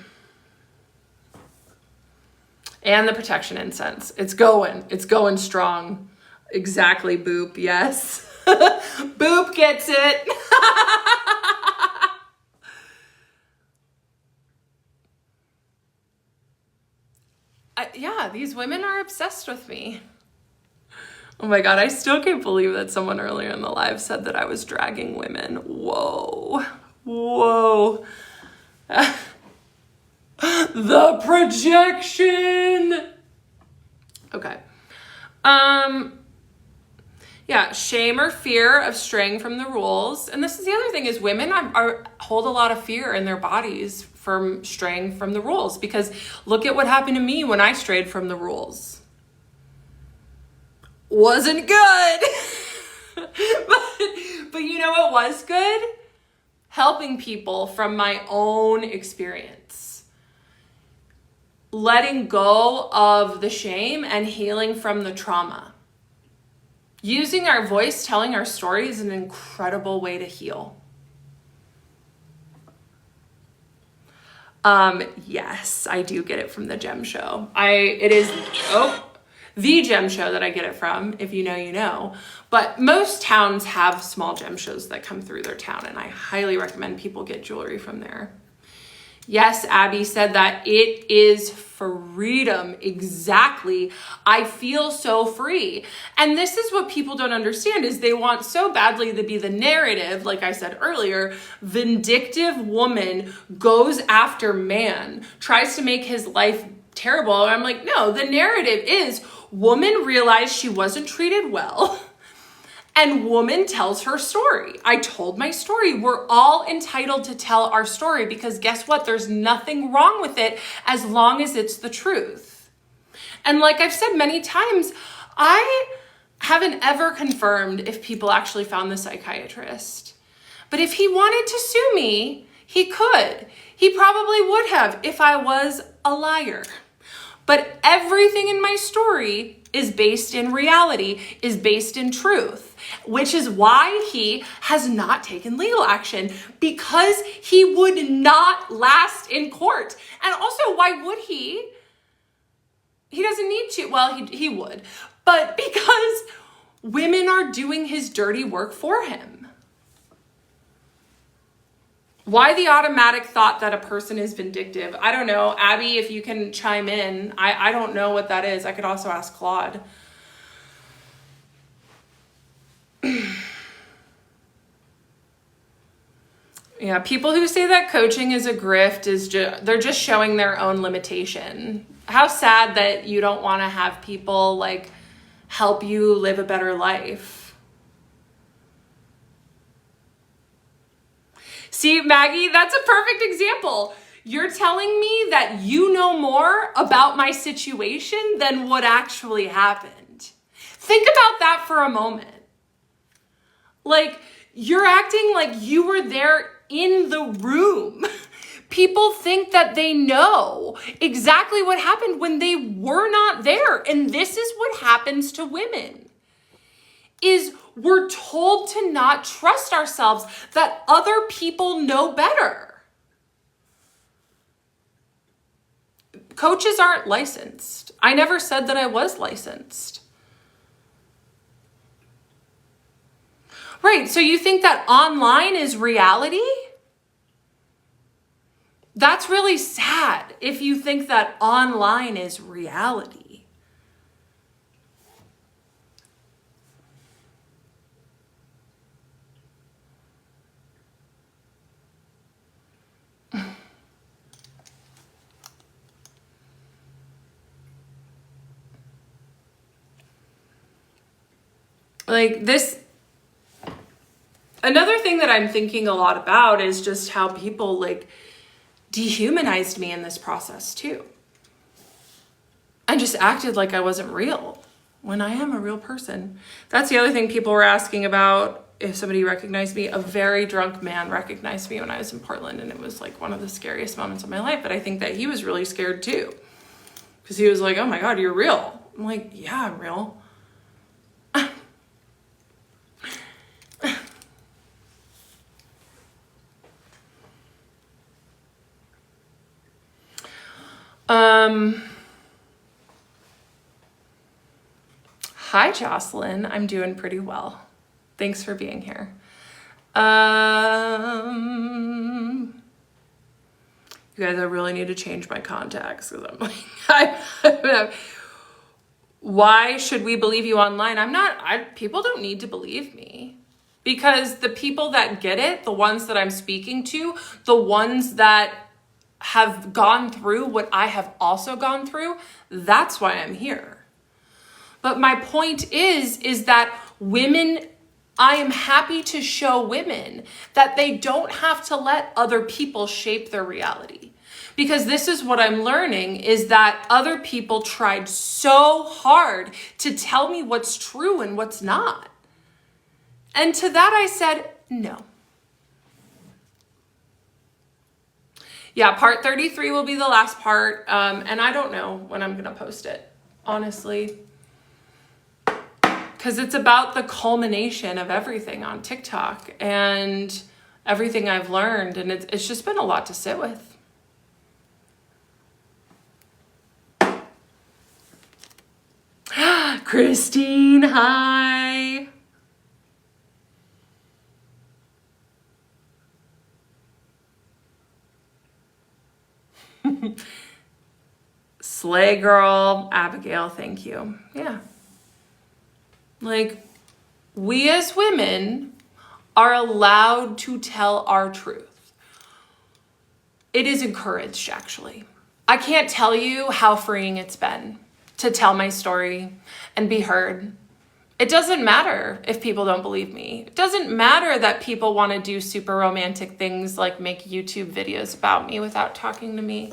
And the protection incense. It's going strong. Exactly, Boop. Yes. Boop gets it. Yeah, these women are obsessed with me. Oh my God, I still can't believe that someone earlier in the live said that I was dragging women. Whoa. Whoa. The projection. Okay. Yeah, shame or fear of straying from the rules. And this is the other thing is women hold a lot of fear in their bodies from straying from the rules, because look at what happened to me when I strayed from the rules. Wasn't good. but you know what was good? Helping people from my own experience. Letting go of the shame and healing from the trauma. Using our voice, telling our story is an incredible way to heal. Yes, I do get it from the gem show. It is the gem show that I get it from. If you know, you know. But most towns have small gem shows that come through their town, and I highly recommend people get jewelry from there. Yes, Abby said that it is freedom. Exactly. I feel so free. And this is what people don't understand is they want so badly to be the narrative. Like I said earlier, vindictive woman goes after man, tries to make his life terrible. And I'm like, no, the narrative is woman realized she wasn't treated well. And woman tells her story. I told my story. We're all entitled to tell our story because guess what? There's nothing wrong with it as long as it's the truth. And like I've said many times, I haven't ever confirmed if people actually found the psychiatrist. But if he wanted to sue me, he could. He probably would have if I was a liar. But everything in my story is based in reality, is based in truth, which is why he has not taken legal action, because he would not last in court. And also, why would he? He doesn't need to. Well, he would, but because women are doing his dirty work for him. Why the automatic thought that a person is vindictive? I don't know. Abby, if you can chime in. I don't know what that is. I could also ask Claude. Yeah, people who say that coaching is a grift they're just showing their own limitation. How sad that you don't want to have people like help you live a better life. See, Maggie, that's a perfect example. You're telling me that you know more about my situation than what actually happened. Think about that for a moment. Like, you're acting like you were there in the room. People think that they know exactly what happened when they were not there. And this is what happens to women. Is we're told to not trust ourselves, that other people know better. Coaches aren't licensed. I never said that I was licensed. Right, so you think that online is reality? That's really sad if you think that online is reality. Like this, another thing that I'm thinking a lot about is just how people like dehumanized me in this process too. I just acted like I wasn't real when I am a real person. That's the other thing people were asking about, if somebody recognized me. A very drunk man recognized me when I was in Portland, and it was like one of the scariest moments of my life. But I think that he was really scared too, because he was like, oh my God, you're real. I'm like, yeah, I'm real. Hi, Jocelyn. I'm doing pretty well. Thanks for being here. You guys, I really need to change my contacts because I'm like, why should we believe you online? People don't need to believe me, because the people that get it, the ones that I'm speaking to, the ones that have gone through what I have also gone through, that's why I'm here. But my point is that women, I am happy to show women that they don't have to let other people shape their reality. Because this is what I'm learning, is that other people tried so hard to tell me what's true and what's not. And to that I said, no. Yeah, part 33 will be the last part. And I don't know when I'm going to post it, honestly. Because it's about the culmination of everything on TikTok and everything I've learned. And it's just been a lot to sit with. Christine, hi. Slay girl, Abigail, thank you. Yeah. Like, we as women are allowed to tell our truth. It is encouraged, actually. I can't tell you how freeing it's been to tell my story and be heard. It doesn't matter if people don't believe me. It doesn't matter that people want to do super romantic things like make YouTube videos about me without talking to me.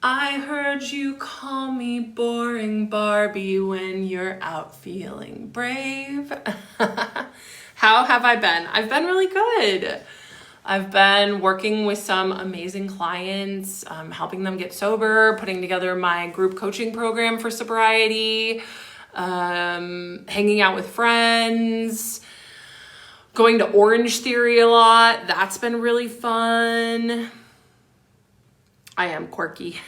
I heard you call me boring Barbie when you're out feeling brave. How have I been? I've been really good. I've been working with some amazing clients, helping them get sober, putting together my group coaching program for sobriety, hanging out with friends, going to Orange Theory a lot. That's been really fun. I am quirky.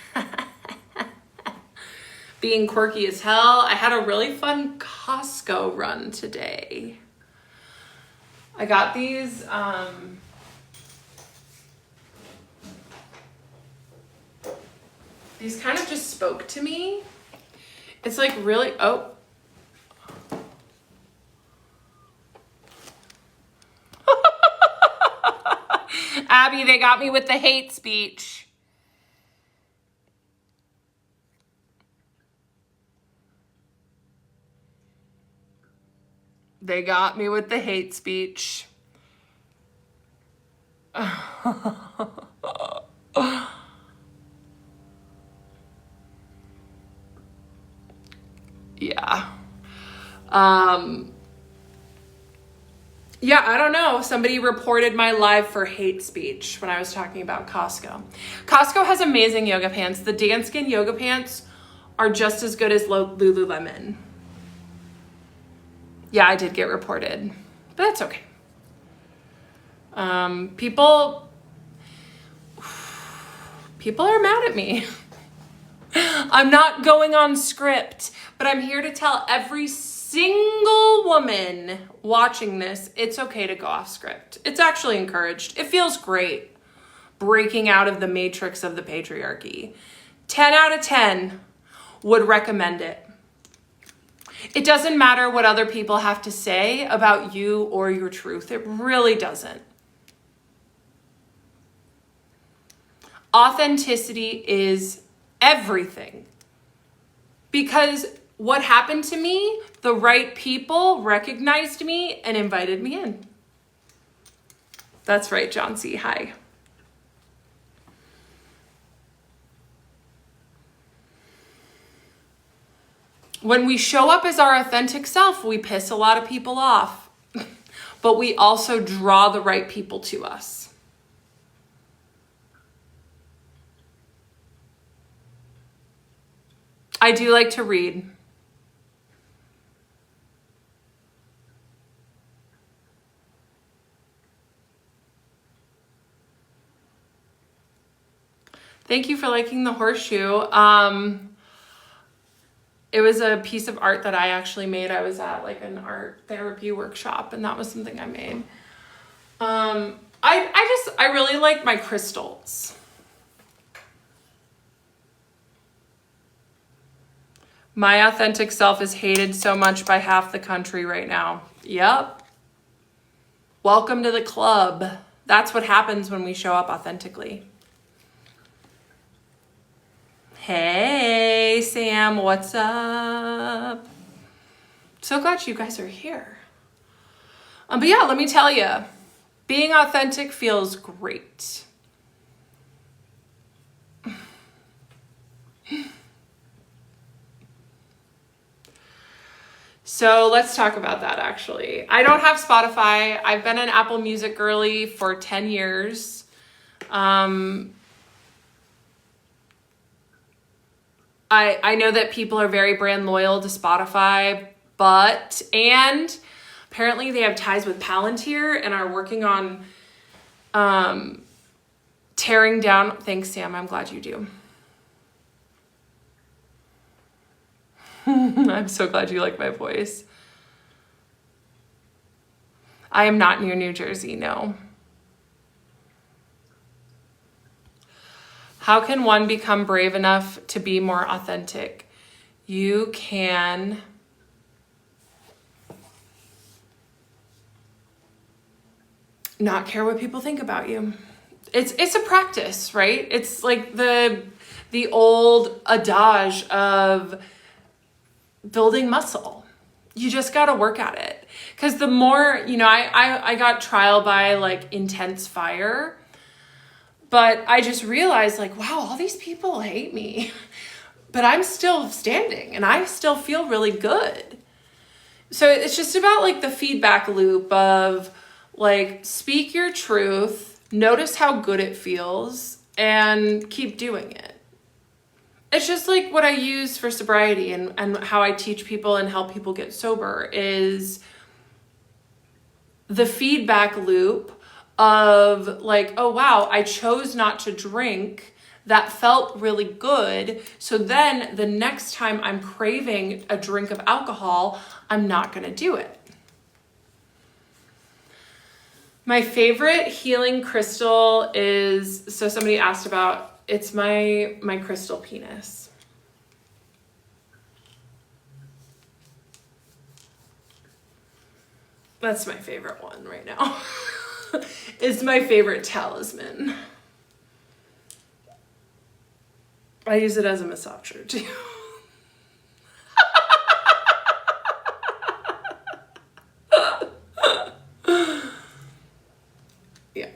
Being quirky as hell. I had a really fun Costco run today. I got these kind of just spoke to me. It's like really, oh. Abby, they got me with the hate speech. They got me with the hate speech. Yeah. Yeah, I don't know. Somebody reported my live for hate speech when I was talking about Costco. Costco has amazing yoga pants. The Danskin yoga pants are just as good as Lululemon. Yeah, I did get reported, but that's okay. People are mad at me. I'm not going on script, but I'm here to tell every single woman watching this, it's okay to go off script. It's actually encouraged. It feels great breaking out of the matrix of the patriarchy. 10 out of 10 would recommend it. It doesn't matter what other people have to say about you or your truth. It really doesn't. Authenticity is everything. Because what happened to me, the right people recognized me and invited me in. That's right, John C. Hi. When we show up as our authentic self, we piss a lot of people off, but we also draw the right people to us. I do like to read. Thank you for liking the horseshoe. It was a piece of art that I actually made. I was at like an art therapy workshop, and that was something I made. I really like my crystals. My authentic self is hated so much by half the country right now. Yep. Welcome to the club. That's what happens when we show up authentically. Hey, Sam, what's up? So glad you guys are here. But yeah, let me tell you, being authentic feels great. So let's talk about that actually. I don't have Spotify. I've been an Apple Music girly for 10 years. I know that people are very brand loyal to Spotify, and apparently they have ties with Palantir and are working on tearing down. Thanks, Sam. I'm glad you do. I'm so glad you like my voice. I am not near New Jersey, no. How can one become brave enough to be more authentic? You can not care what people think about you. It's a practice, right? It's like the old adage of building muscle. You just got to work at it. Because the more, I got trial by like intense fire. But I just realized like, wow, all these people hate me, but I'm still standing and I still feel really good. So it's just about like the feedback loop of like, speak your truth, notice how good it feels, and keep doing it. It's just like what I use for sobriety and how I teach people and help people get sober is the feedback loop of like, oh wow, I chose not to drink. That felt really good. So then the next time I'm craving a drink of alcohol, I'm not going to do it. My favorite healing crystal is, so somebody asked about, it's my crystal penis. That's my favorite one right now. It's my favorite talisman. I use it as a massager too. Yeah.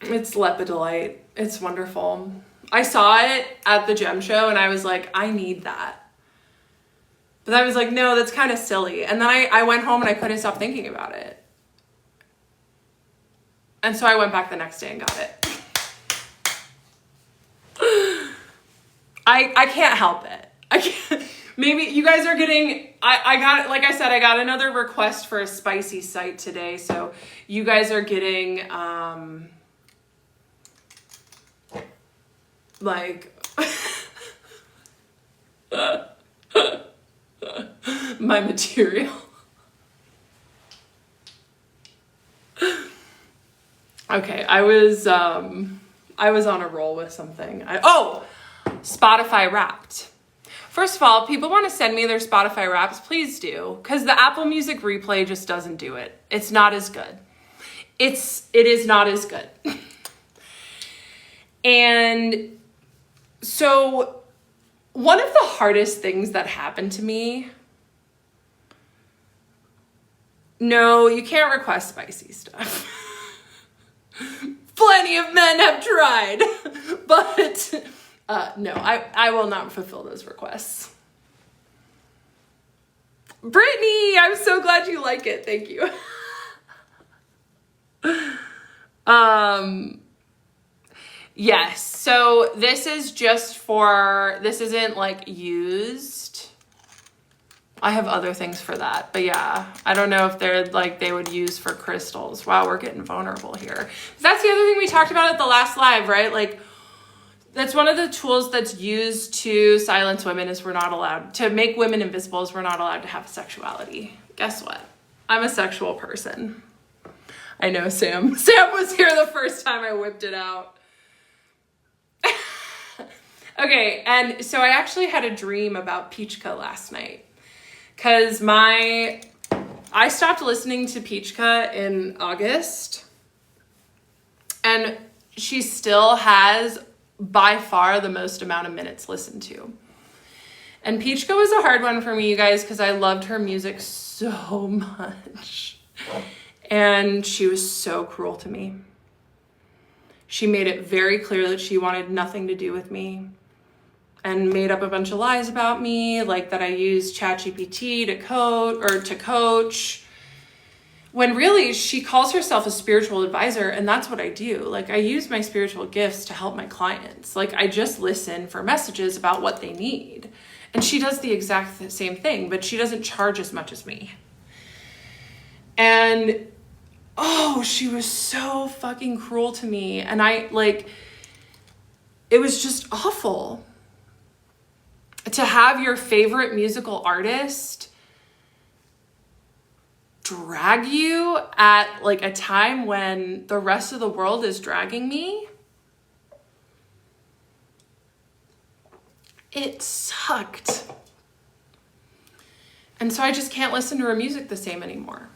It's lepidolite. It's wonderful. I saw it at the gem show and I was like, I need that. But I was like, no, that's kind of silly. And then I went home and I couldn't stop thinking about it. And so I went back the next day and got it. I can't help it. I can't. Maybe you guys are getting, I got, like I said, I got another request for a spicy site today. So you guys are getting, like, my material. Okay, I was on a roll with something. Spotify Wrapped. First of all, people want to send me their Spotify Wraps, please do, because the Apple Music replay just doesn't do it. It's not as good. It is not as good. And so one of the hardest things that happened to me, no, you can't request spicy stuff. Plenty of men have tried, but no, I will not fulfill those requests. Brittany, I'm so glad you like it. Thank you. Yes, so this isn't like used. I have other things for that, but yeah, I don't know if they would use for crystals. Wow, we're getting vulnerable here. That's the other thing we talked about at the last live, right? Like, that's one of the tools that's used to silence women is we're not allowed to make women invisible, is we're not allowed to have sexuality. Guess what? I'm a sexual person. I know, Sam. Sam was here the first time I whipped it out. Okay, and so I actually had a dream about Peachka last night. Because I stopped listening to Peachka in August. And she still has by far the most amount of minutes listened to. And Peachka was a hard one for me, you guys, because I loved her music so much. And she was so cruel to me. She made it very clear that she wanted nothing to do with me and made up a bunch of lies about me, like that I used ChatGPT to coach. When really she calls herself a spiritual advisor, and that's what I do. Like, I use my spiritual gifts to help my clients. Like, I just listen for messages about what they need. And she does the exact same thing, but she doesn't charge as much as me. And she was so fucking cruel to me. And it was just awful to have your favorite musical artist drag you at like a time when the rest of the world is dragging me. It sucked. And so I just can't listen to her music the same anymore.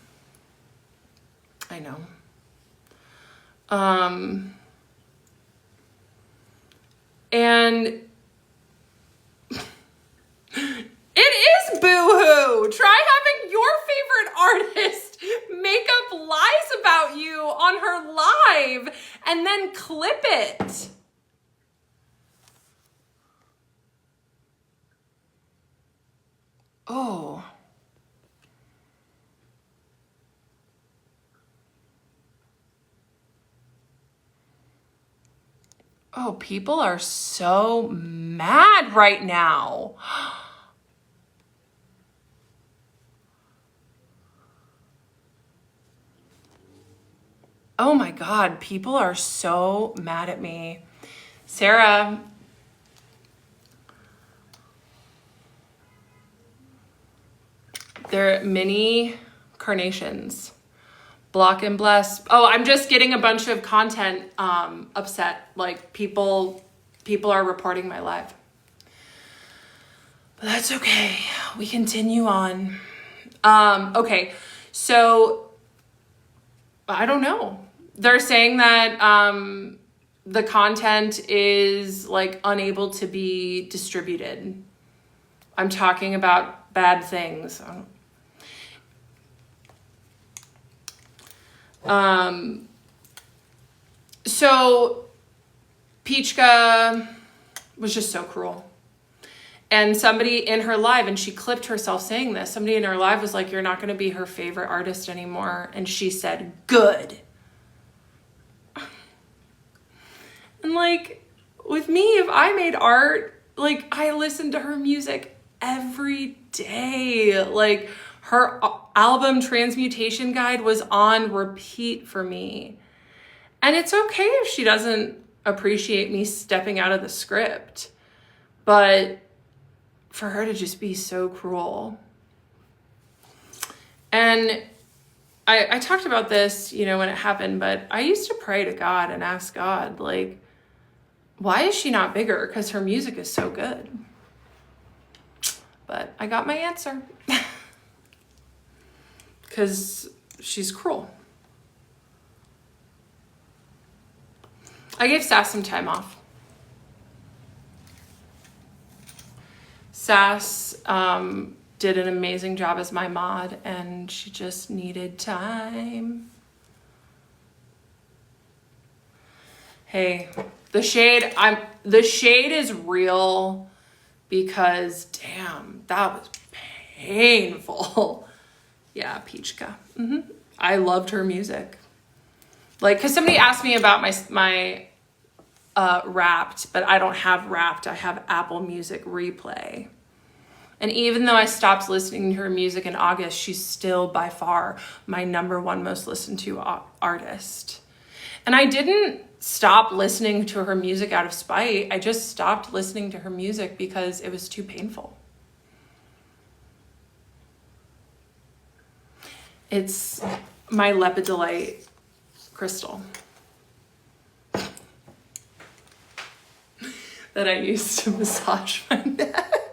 I know. And it is boo-hoo. Try having your favorite artist make up lies about you on her live and then clip it. Oh, people are so mad right now. Oh my God, people are so mad at me. Sarah. They're mini carnations. Block and bless. Oh, I'm just getting a bunch of content upset. Like people are reporting my live. But that's okay. We continue on. Okay, so I don't know. They're saying that the content is like unable to be distributed. I'm talking about bad things. So Peachka was just so cruel. And somebody in her live, and she clipped herself saying this, somebody in her live was like, you're not going to be her favorite artist anymore. And she said, good. And like, with me, if I made art, like I listened to her music every day. Like her album Transmutation Guide was on repeat for me. And it's okay if she doesn't appreciate me stepping out of the script. But for her to just be so cruel. And I talked about this, you know, when it happened, but I used to pray to God and ask God, like, why is she not bigger? Because her music is so good. But I got my answer. Because she's cruel. I gave Sass some time off. Sass did an amazing job as my mod, and she just needed time. Hey, the shade is real because damn, that was painful. Yeah, Peachka. I loved her music. Like, because somebody asked me about my Wrapped, but I don't have Wrapped. I have Apple Music Replay. And even though I stopped listening to her music in August, she's still by far my #1 most listened to artist. And I didn't stop listening to her music out of spite. I just stopped listening to her music because it was too painful. It's my Lepidolite crystal that I use to massage my neck.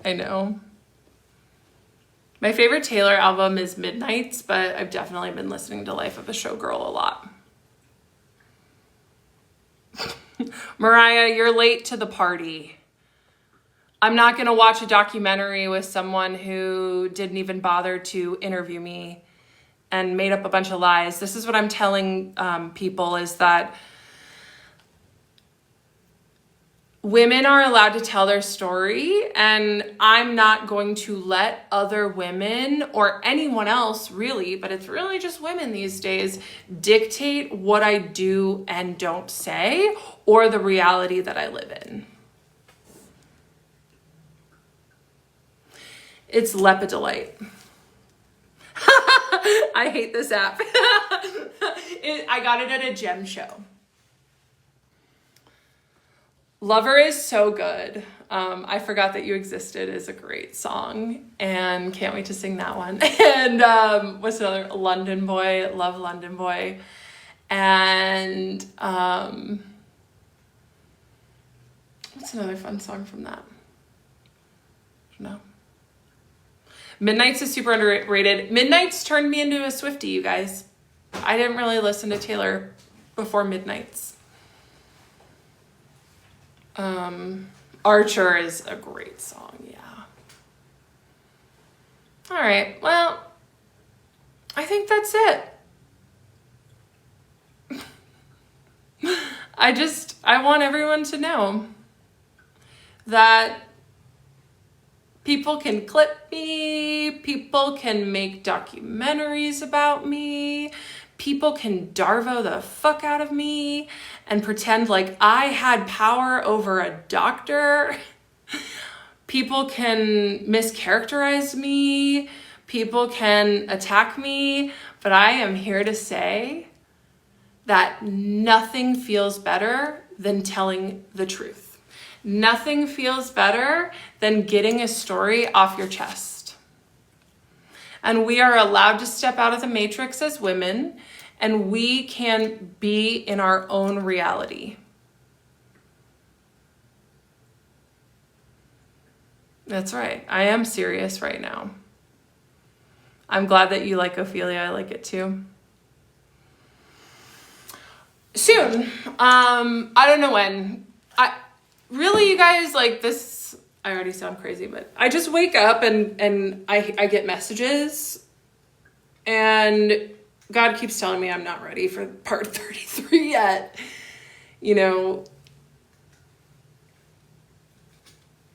I know. My favorite Taylor album is Midnights, but I've definitely been listening to Life of a Showgirl a lot. Mariah, you're late to the party. I'm not going to watch a documentary with someone who didn't even bother to interview me and made up a bunch of lies. This is what I'm telling people, is that women are allowed to tell their story, and I'm not going to let other women, or anyone else really, but it's really just women these days, dictate what I do and don't say, or the reality that I live in. It's Lepidolite. I hate this app. I got it at a gem show. Lover is so good. I Forgot That You Existed is a great song, and can't wait to sing that one. And what's another? London Boy. Love London Boy. And what's another fun song from that? No. Midnights is super underrated. Midnights turned me into a Swiftie, you guys. I didn't really listen to Taylor before Midnights. Archer is a great song, yeah. All right, well, I think that's it. I want everyone to know that people can clip me, people can make documentaries about me, people can Darvo the fuck out of me and pretend like I had power over a doctor. People can mischaracterize me, people can attack me, but I am here to say that nothing feels better than telling the truth. Nothing feels better than getting a story off your chest. And we are allowed to step out of the matrix as women, and we can be in our own reality. That's right. I am serious right now. I'm glad that you like Ophelia. I like it too. Soon. I don't know when. Really, you guys, like this, I already sound crazy, but I just wake up and I get messages, and God keeps telling me I'm not ready for part 33 yet, you know.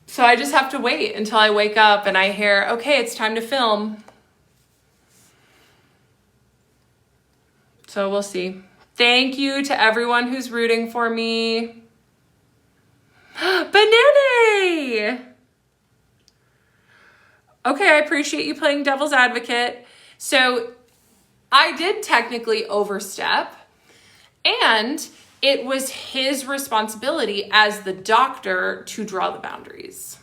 So I just have to wait until I wake up and I hear, okay, it's time to film. So we'll see. Thank you to everyone who's rooting for me. Banana! Okay, I appreciate you playing devil's advocate. So I did technically overstep, and it was his responsibility as the doctor to draw the boundaries.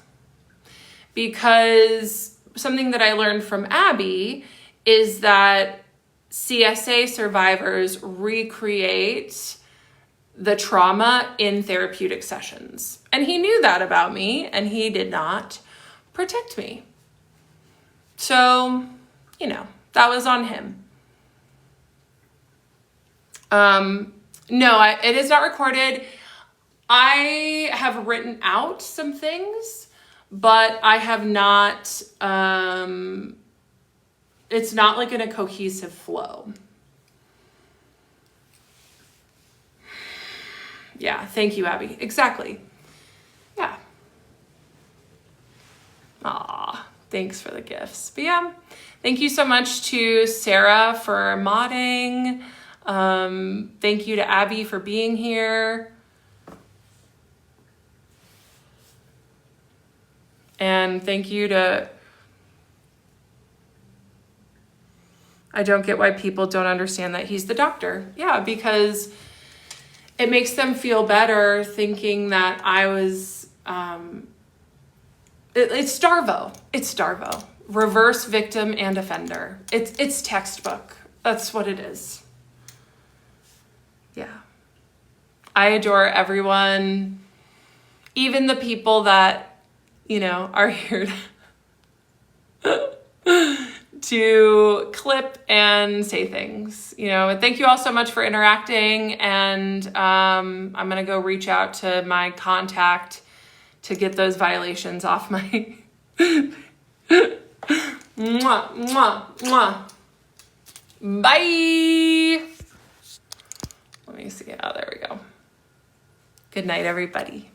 because something that I learned from Abby is that CSA survivors recreate the trauma in therapeutic sessions. And he knew that about me, and he did not protect me. So, that was on him. No, it is not recorded. I have written out some things, but I have not, it's not like in a cohesive flow. Yeah, thank you, Abby. Exactly. Yeah. Aw, thanks for the gifts. But yeah, thank you so much to Sarah for modding. Thank you to Abby for being here. And thank you to... I don't get why people don't understand that he's the doctor. Yeah, because it makes them feel better thinking that I was... It's Darvo. It's Darvo. Reverse victim and offender. It's textbook. That's what it is. Yeah. I adore everyone. Even the people that, are here to clip and say things, and thank you all so much for interacting. And I'm going to go reach out to my contact to get those violations off my... Mwah, mwah, mwah. Bye. Let me see. Oh, there we go. Good night, everybody.